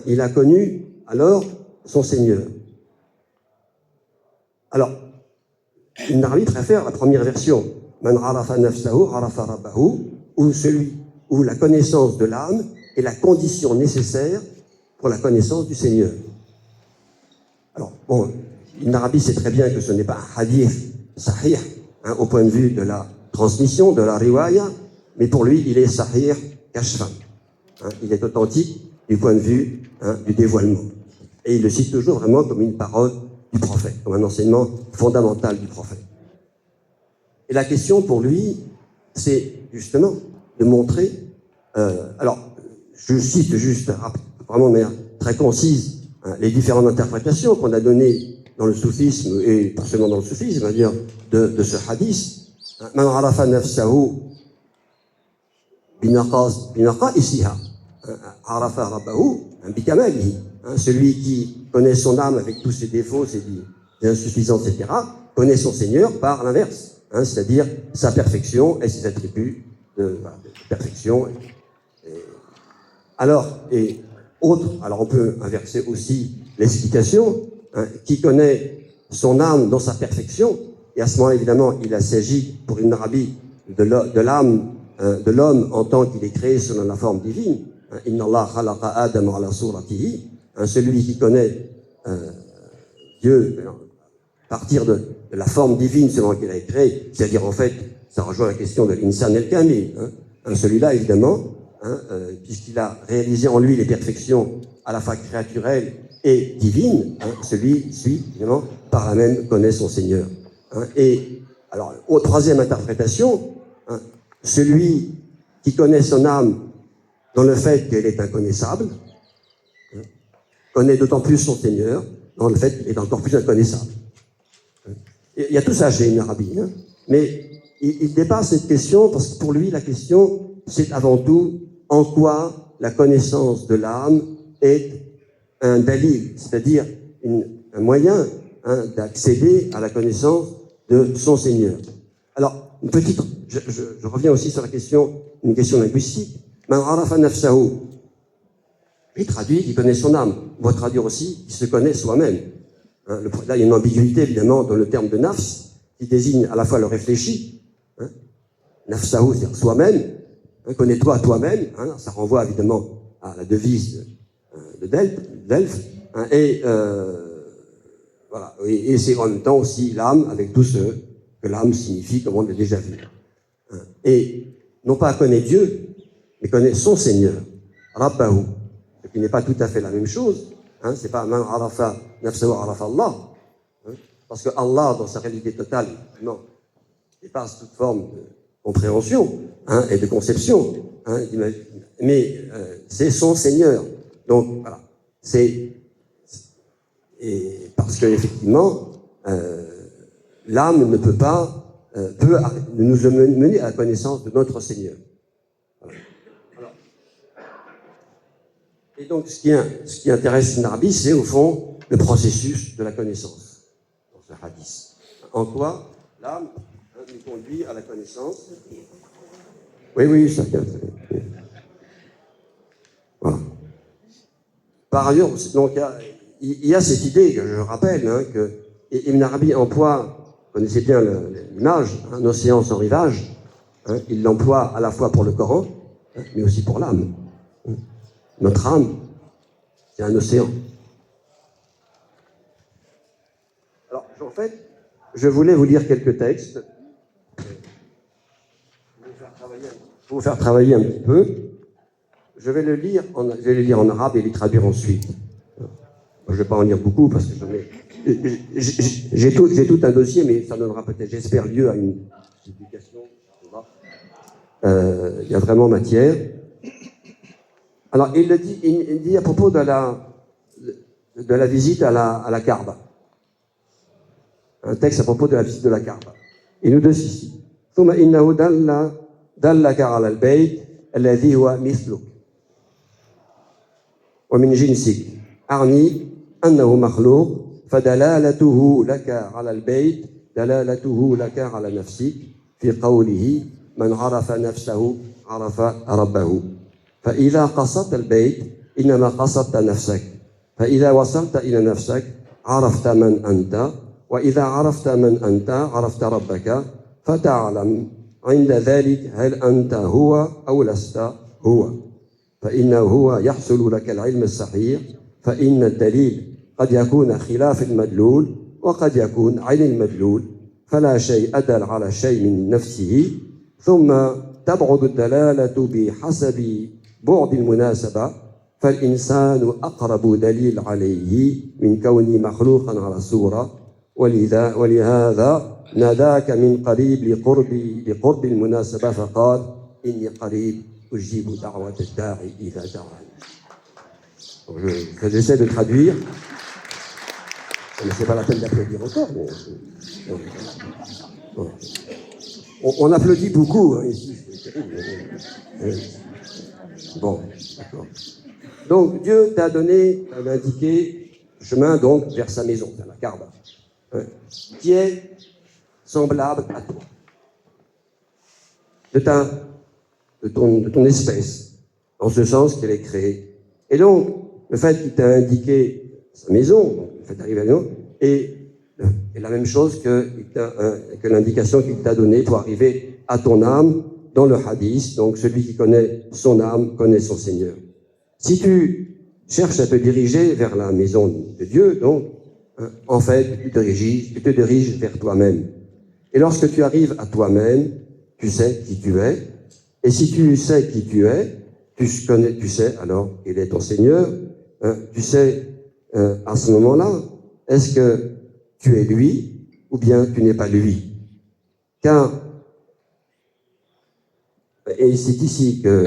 il a connu alors son Seigneur. Alors, Ibn Arabi préfère la première version, Man arafa nafsahu, arafa rabbahu, où la connaissance de l'âme est la condition nécessaire pour la connaissance du Seigneur. Alors, bon, Ibn Arabi sait très bien que ce n'est pas un hadith sahih, au point de vue de la transmission, de la riwaya, mais pour lui, il est sahih kashfan. Il est authentique du point de vue du dévoilement. Et il le cite toujours vraiment comme une parole du prophète, comme un enseignement fondamental du prophète. Et la question pour lui, c'est justement de montrer, alors je cite juste vraiment de manière très concise les différentes interprétations qu'on a données dans le soufisme, et pas seulement dans le soufisme, c'est-à-dire de ce hadith. Man arafa nafsahu binaqaisiha, arafa rabbahu bikamalihi. Celui qui connaît son âme avec tous ses défauts, ses insuffisances, etc., connaît son Seigneur par l'inverse, c'est-à-dire sa perfection et ses attributs de perfection. Alors on peut inverser aussi l'explication, qui connaît son âme dans sa perfection, et à ce moment-là, évidemment, il s'agit pour Ibn Arabi de l'âme de l'homme en tant qu'il est créé selon la forme divine. Inna Allah khalaqa Adam ala suratihi. Celui qui connaît Dieu à partir de la forme divine selon laquelle il a été créé, c'est-à-dire en fait, ça rejoint la question de l'insan el-kamil. Celui-là, évidemment, puisqu'il a réalisé en lui les perfections à la fois créaturelles et divines, celui-ci, évidemment, par là même connaît son Seigneur. Et alors, troisième interprétation, celui qui connaît son âme dans le fait qu'elle est inconnaissable, connaît d'autant plus son Seigneur dans le fait qu'elle est encore plus inconnaissable. Il y a tout ça chez Ibn Arabi, mais il dépasse cette question parce que pour lui, la question, c'est avant tout en quoi la connaissance de l'âme est un dalil, c'est-à-dire un moyen d'accéder à la connaissance de son Seigneur. Alors, je reviens aussi sur une question linguistique. Man arafa nafsahu. Il traduit qu'il connaît son âme. On va traduire aussi qu'il se connaît soi-même. Là, il y a une ambiguïté, évidemment, dans le terme de nafs, qui désigne à la fois le réfléchi. Nafsahu, c'est-à-dire soi-même. Connais-toi toi-même. Ça renvoie, évidemment, à la devise de Delphes. Voilà. Et c'est en même temps aussi l'âme, avec tout ce que l'âme signifie, comme on l'a déjà vu. Et non pas connaît Dieu, mais connaît son Seigneur, Rabbahu, ce qui n'est pas tout à fait la même chose. C'est pas man arafa nafsahu arafa Allah, parce que Allah, dans sa réalité totale, non, dépasse toute forme de compréhension et de conception. Mais c'est son Seigneur. Donc voilà, et parce que effectivement, l'âme ne peut pas, peut nous mener à la connaissance de notre Seigneur. Voilà. Alors, et donc, ce qui intéresse Ibn Arabi, c'est au fond le processus de la connaissance dans ce hadith. En quoi l'âme nous conduit à la connaissance. Oui, ça vient. Voilà. Par ailleurs, donc, il y a cette idée que je rappelle, que Ibn Arabi emploie, vous connaissez bien l'image, un océan sans rivage, il l'emploie à la fois pour le Coran, mais aussi pour l'âme. Notre âme, c'est un océan. Alors, en fait, je voulais vous lire quelques textes pour vous faire travailler un petit peu. Je vais les lire en arabe et les traduire ensuite. Je ne vais pas en lire beaucoup parce que j'ai tout un dossier, mais ça donnera peut-être, j'espère, lieu à une publication. Il y a vraiment matière. Alors, il dit à propos de la visite à la Kaaba. Un texte à propos de la visite de la Kaaba. Il nous dit ici. ثم إنه دلك على البيت الذي هو مثلك ومن جنسك أعني أنه مخلوق فدلالته لك على البيت دلالته لك على نفسك في قوله من عرف نفسه عرف ربه فإذا قصدت البيت إنما قصدت نفسك فإذا وصلت إلى نفسك عرفت من أنت وإذا عرفت من أنت عرفت ربك فتعلم عند ذلك هل أنت هو أو لست هو فإنه هو يحصل لك العلم الصحيح فإن الدليل قد يكون خلاف المدلول وقد يكون عن المدلول فلا شيء أدل على شيء من نفسه ثم تبعد الدلالة بحسب بعد المناسبة فالإنسان أقرب دليل عليه من كونه مخلوقا على صورة ولهذا ناداك من قريب لقرب المناسبة فقال إني قريب أجيب دعوة الداعي إذا دعاني. J'essaie de traduire, mais c'est pas la peine d'applaudir encore. On applaudit beaucoup ici. Bon, d'accord. Donc Dieu t'a donné, t'a indiqué chemin donc vers sa maison, vers la Kaaba, qui est semblable à toi, de ton espèce, en ce sens qu'elle est créée. Et donc, le fait qu'il t'a indiqué sa maison, donc le fait d'arriver à la maison, est la même chose que l'indication qu'il t'a donnée pour arriver à ton âme dans le hadith. Donc, celui qui connaît son âme connaît son Seigneur. Si tu cherches à te diriger vers la maison de Dieu, donc, en fait, tu te diriges vers toi-même. Et lorsque tu arrives à toi-même, tu sais qui tu es. Et si tu sais qui tu es, tu sais alors il est ton Seigneur. Tu sais à ce moment-là, est-ce que tu es lui ou bien tu n'es pas lui? Car, et c'est ici que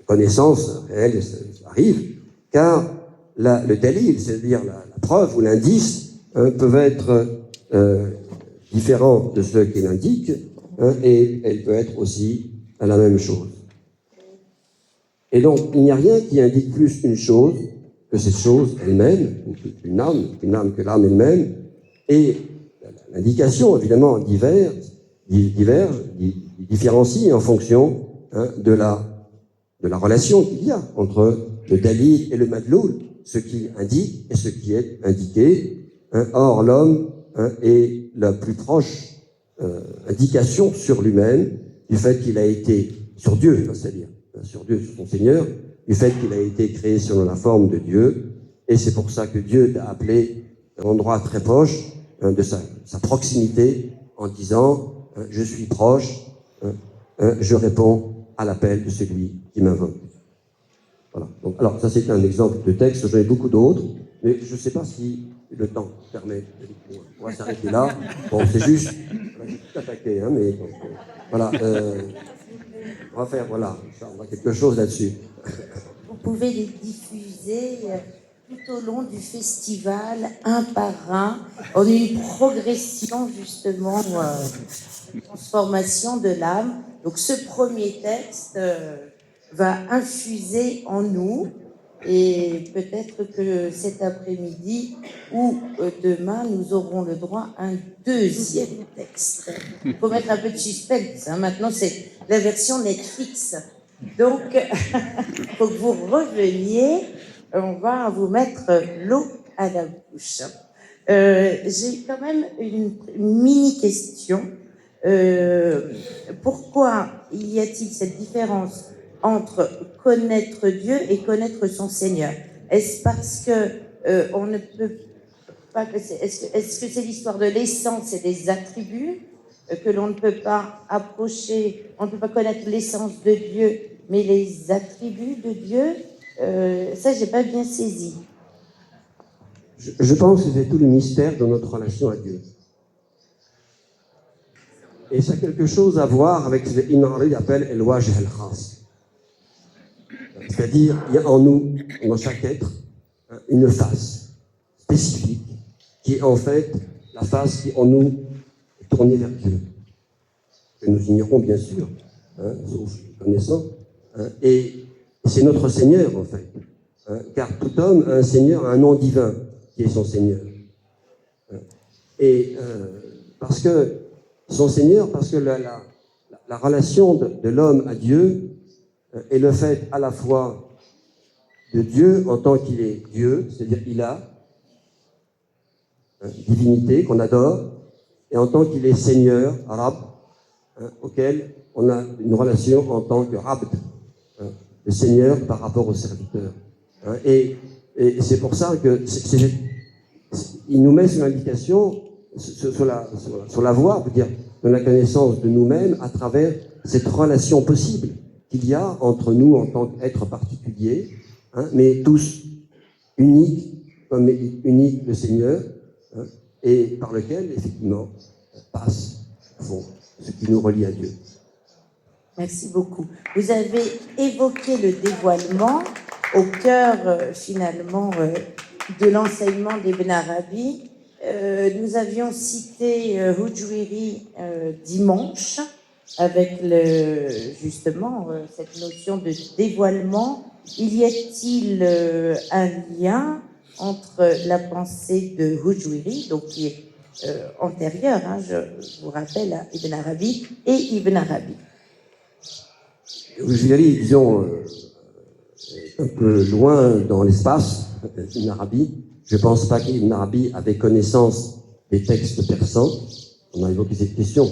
connaissance réelle arrive, car le dalil, c'est-à-dire la preuve ou l'indice, peuvent être différents de ceux qu'il indique, et elle peut être aussi la même chose. Et donc, il n'y a rien qui indique plus une chose que cette chose elle-même, une âme que l'âme elle-même, et l'indication, évidemment, différencie en fonction de la relation qu'il y a entre le dalil et le madloul, ce qui indique et ce qui est indiqué. Or, l'homme est la plus proche indication sur lui-même du fait qu'il a été sur Dieu, c'est-à-dire sur Dieu, sur son Seigneur, du fait qu'il a été créé selon la forme de Dieu, et c'est pour ça que Dieu t'a appelé à un endroit très proche de sa proximité, en disant je suis proche, je réponds à l'appel de celui qui m'invoque. Voilà. Donc, alors ça c'est un exemple de texte, j'en ai beaucoup d'autres, mais je ne sais pas si le temps permet d'aller plus loin. On va s'arrêter là. Bon, c'est juste, voilà, j'ai tout attaqué, mais donc, voilà. On va faire, voilà, quelque chose là-dessus. Vous pouvez les diffuser tout au long du festival, un par un, on a une progression justement, transformation de l'âme. Donc ce premier texte va infuser en nous, et peut-être que cet après-midi ou demain, nous aurons le droit à un deuxième texte. Il faut mettre un peu de suspense, hein. Maintenant c'est la version Netflix. Donc, il faut que vous reveniez, on va vous mettre l'eau à la bouche. J'ai quand même une mini-question. Pourquoi y a-t-il cette différence entre connaître Dieu et connaître son Seigneur? Est-ce parce que on ne peut pas... Est-ce que c'est l'histoire de l'essence et des attributs que l'on ne peut pas approcher, on ne peut pas connaître l'essence de Dieu, mais les attributs de Dieu, ça, j'ai pas bien saisi. Je pense que c'est tout le mystère de notre relation à Dieu. Et ça a quelque chose à voir avec ce que Ibn Arabi appelle el wajh al-khas. C'est-à-dire, il y a en nous, dans chaque être, une face spécifique, qui est en fait la face qui en nous est tournée vers Dieu, que nous ignorons bien sûr, sauf connaissant, et c'est notre Seigneur en fait, car tout homme a un Seigneur, a un nom divin qui est son Seigneur. Et parce que son Seigneur, parce que la relation de l'homme à Dieu est le fait à la fois de Dieu en tant qu'il est Dieu, c'est-à-dire il a divinité qu'on adore, et en tant qu'il est Seigneur, Rab, auquel on a une relation en tant que Rabd, le Seigneur par rapport au serviteur. Et c'est pour ça que il nous met sur l'indication, sur la voie, on peut dire, de la connaissance de nous-mêmes à travers cette relation possible qu'il y a entre nous en tant qu'êtres particuliers, mais tous uniques, comme est unique le Seigneur, et par lequel, effectivement, passe ce qui nous relie à Dieu. Merci beaucoup. Vous avez évoqué le dévoilement au cœur, finalement, de l'enseignement d'Ibn Arabi. Nous avions cité Hujwiri dimanche, avec justement cette notion de dévoilement. Y a-t-il un lien entre la pensée de Hujwiri, donc qui est antérieure, je vous rappelle, à Ibn Arabi, et Ibn Arabi? Hujwiri, disons, un peu loin dans l'espace, Ibn Arabi. Je ne pense pas qu'Ibn Arabi avait connaissance des textes persans. On a évoqué cette question.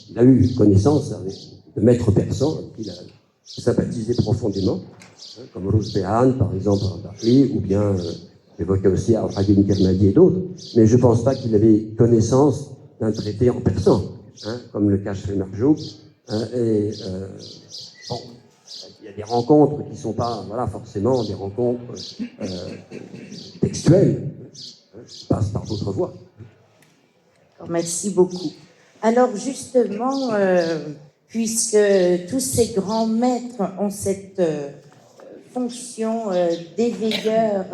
Il a eu connaissance de maîtres persans avec qui il a sympathisé profondément, comme Ruzbehan, par exemple, ou bien j'évoquais aussi Al-Hagin Kermadi et d'autres. Mais je ne pense pas qu'il avait connaissance d'un traité en persan, comme le Kashf al-Marjoub. Bon, il y a des rencontres qui ne sont pas forcément des rencontres textuelles, qui passent par d'autres voies. Merci beaucoup. Alors justement, puisque tous ces grands maîtres ont cette fonction d'éveilleur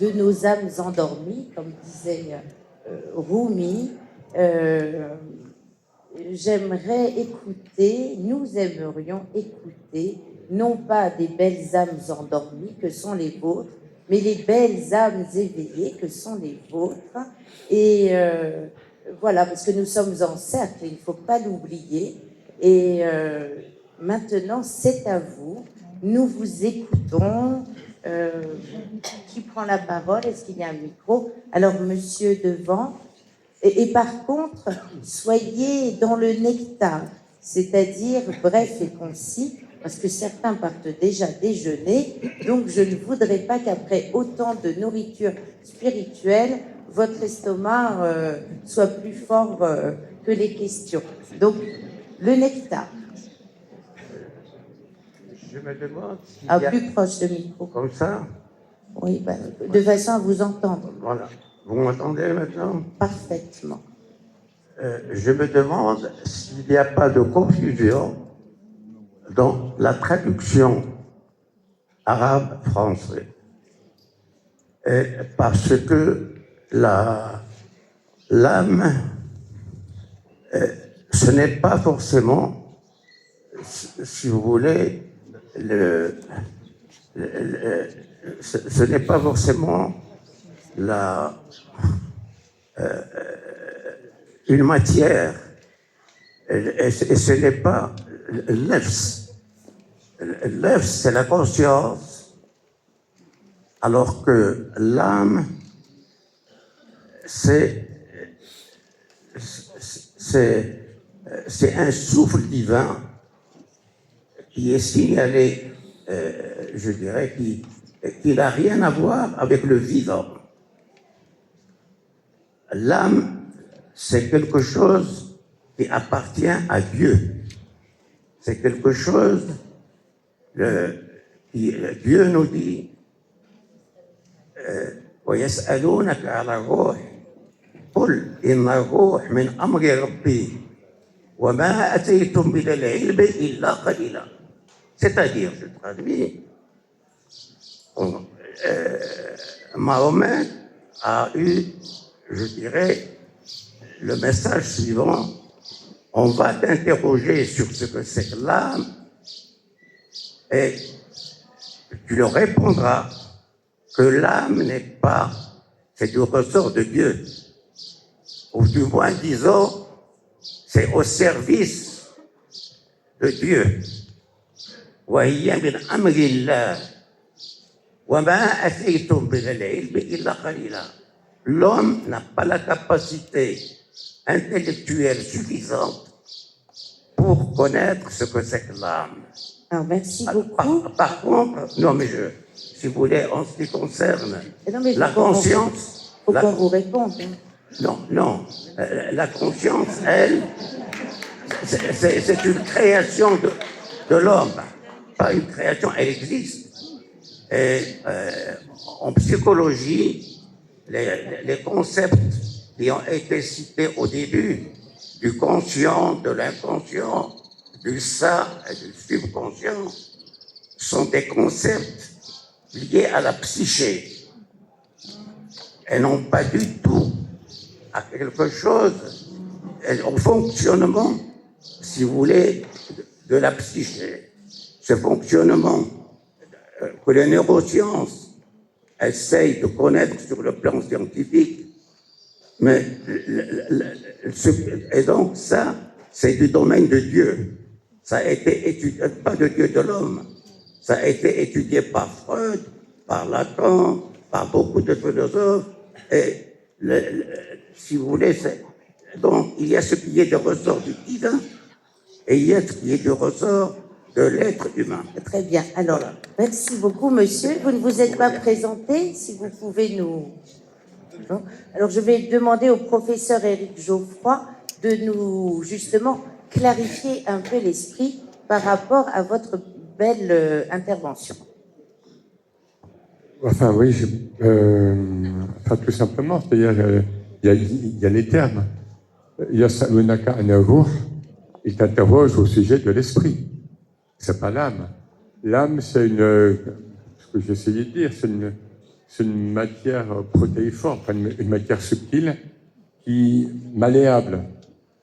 de nos âmes endormies, comme disait Rumi, nous aimerions écouter, non pas des belles âmes endormies que sont les vôtres, mais les belles âmes éveillées que sont les vôtres. Et voilà, parce que nous sommes en cercle, il ne faut pas l'oublier. Et maintenant, c'est à vous. Nous vous écoutons. Qui prend la parole? Est-ce qu'il y a un micro? Alors, monsieur devant. Et par contre, soyez dans le nectar, c'est-à-dire bref et concis, parce que certains partent déjà déjeuner, donc je ne voudrais pas qu'après autant de nourriture spirituelle, votre estomac soit plus fort que les questions. Donc, le nectar. Je me demande plus proche de micro. Comme ça? Oui, de façon à vous entendre. Voilà. Vous m'entendez maintenant? Parfaitement. Je me demande s'il n'y a pas de confusion dans la traduction arabe-français. parce que l'âme, ce n'est pas forcément, si vous voulez, ce n'est pas forcément une matière, et ce n'est pas l'nefs. L'nefs, c'est la conscience, alors que l'âme, c'est un souffle divin qui est signalé, je dirais, qui n'a rien à voir avec le vivant. L'âme, c'est quelque chose qui appartient à Dieu. C'est quelque chose qui Dieu nous dit ويسألونك على الروح قل إن الروح من أمر ربي وما أتيتم من العلم إلا قليلا. C'est-à-dire, je traduis, Mahomet a eu, je dirais, le message suivant: on va t'interroger sur ce que c'est que l'âme et tu leur répondras que l'âme n'est pas, c'est du ressort de Dieu, ou du moins disons, c'est au service de Dieu. وهي من أمر الله وما أتيتم من العلم إلا قليلا. L'homme n'a pas la capacité intellectuelle suffisante pour connaître ce que c'est que l'âme. Alors, merci beaucoup. Par contre, non, mais si vous voulez, en ce qui concerne la conscience... Il faut qu'on vous réponde. Non, la conscience, elle, c'est une création de l'homme. Pas une création, elle existe. Et en psychologie, les concepts qui ont été cités au début, du conscient, de l'inconscient, du ça et du subconscient, sont des concepts liés à la psyché et non pas du tout à quelque chose, au fonctionnement, si vous voulez, de la psyché. Ce fonctionnement que les neurosciences essayent de connaître sur le plan scientifique, mais et donc ça, c'est du domaine de Dieu. Ça a été étudié, pas de Dieu, de l'homme. Ça a été étudié par Freud, par Lacan, par beaucoup de philosophes. Et si vous voulez, donc il y a ce qui est du ressort du divin et il y a ce qui est du ressort de l'être humain. Très bien. Alors, merci beaucoup, monsieur. Vous ne vous êtes pas présenté, si vous pouvez nous... Non. Alors, je vais demander au professeur Éric Geoffroy de nous, justement, clarifier un peu l'esprit par rapport à votre belle intervention. Enfin, oui, tout simplement, c'est-à-dire, il y a les termes. Yasalunaka an-ruh, il t'interroge au sujet de l'esprit. C'est pas l'âme. L'âme, c'est ce que j'essayais de dire, c'est une matière protéiforme, une matière subtile, malléable,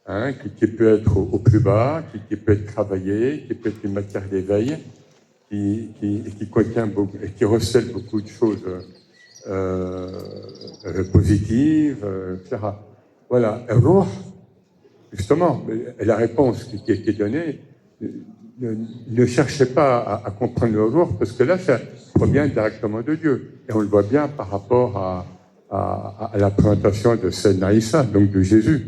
hein, qui peut être au plus bas, qui peut être travaillée, qui peut être une matière d'éveil, qui contient beaucoup, et qui recèle beaucoup de choses positives, etc. Voilà. Ruh, justement, la réponse qui est donnée, ne cherchez pas à comprendre le ruh, parce que là, ça provient directement de Dieu. Et on le voit bien par rapport à la présentation de Sayyidina Isa, donc de Jésus.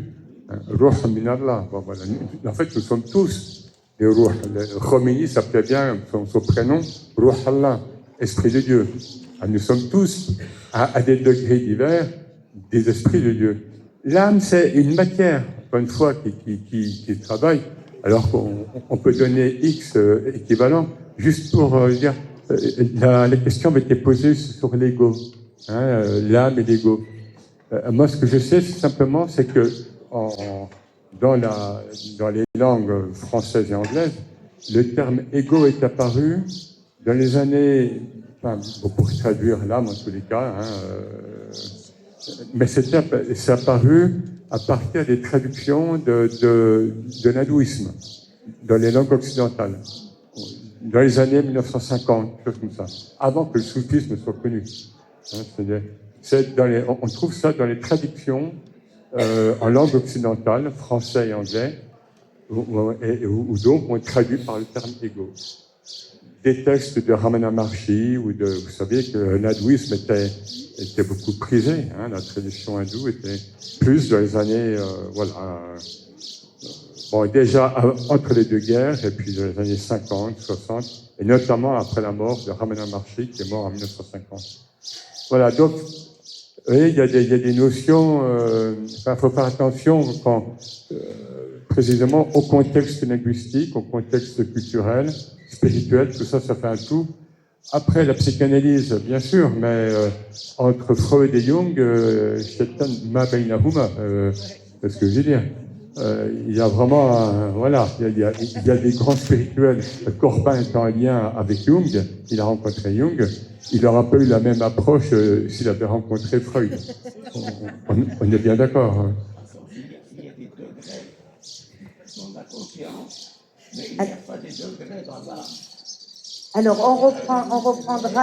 Ruh min Allah. Bon, voilà. En fait, nous sommes tous des ruhs. Khomeini s'appelait bien son prénom, Ruh Allah, esprit de Dieu. Nous sommes tous, à des degrés divers, des esprits de Dieu. L'âme, c'est une matière, encore une fois, qui travaille. Alors qu'on peut donner X équivalent, juste pour dire, la question avait été posée sur l'ego, hein, l'âme et l'ego. Moi, ce que je sais, simplement, c'est que dans les langues françaises et anglaises, le terme ego est apparu dans les années enfin, pour traduire l'âme en tous les cas, hein, mais c'est apparu à partir des traductions de l'hindouisme dans les langues occidentales, dans les années 1950, choses comme ça, avant que le soufisme soit connu. Hein, on trouve ça dans les traductions en langue occidentale, français et anglais, où donc on traduit par le terme ego. Des textes de Ramana Maharshi, vous savez que l'hindouisme était beaucoup prisé, hein, la tradition hindoue était plus dans les années, bon, déjà entre les deux guerres, et puis dans les années 50, 60, et notamment après la mort de Ramana Maharshi, qui est mort en 1950. Voilà, donc, vous voyez, il y a des notions, il faut faire attention quand, précisément au contexte linguistique, au contexte culturel, spirituel, tout ça, ça fait un tout. Après, la psychanalyse, bien sûr, mais entre Freud et Jung, Shaitan ma bainahuma, c'est ce que je veux dire. Il y a vraiment, voilà, il y a des grands spirituels. Corbin est en lien avec Jung, il a rencontré Jung, il n'aura pas eu la même approche s'il avait rencontré Freud. On est bien d'accord. Hein. Alors, on reprendra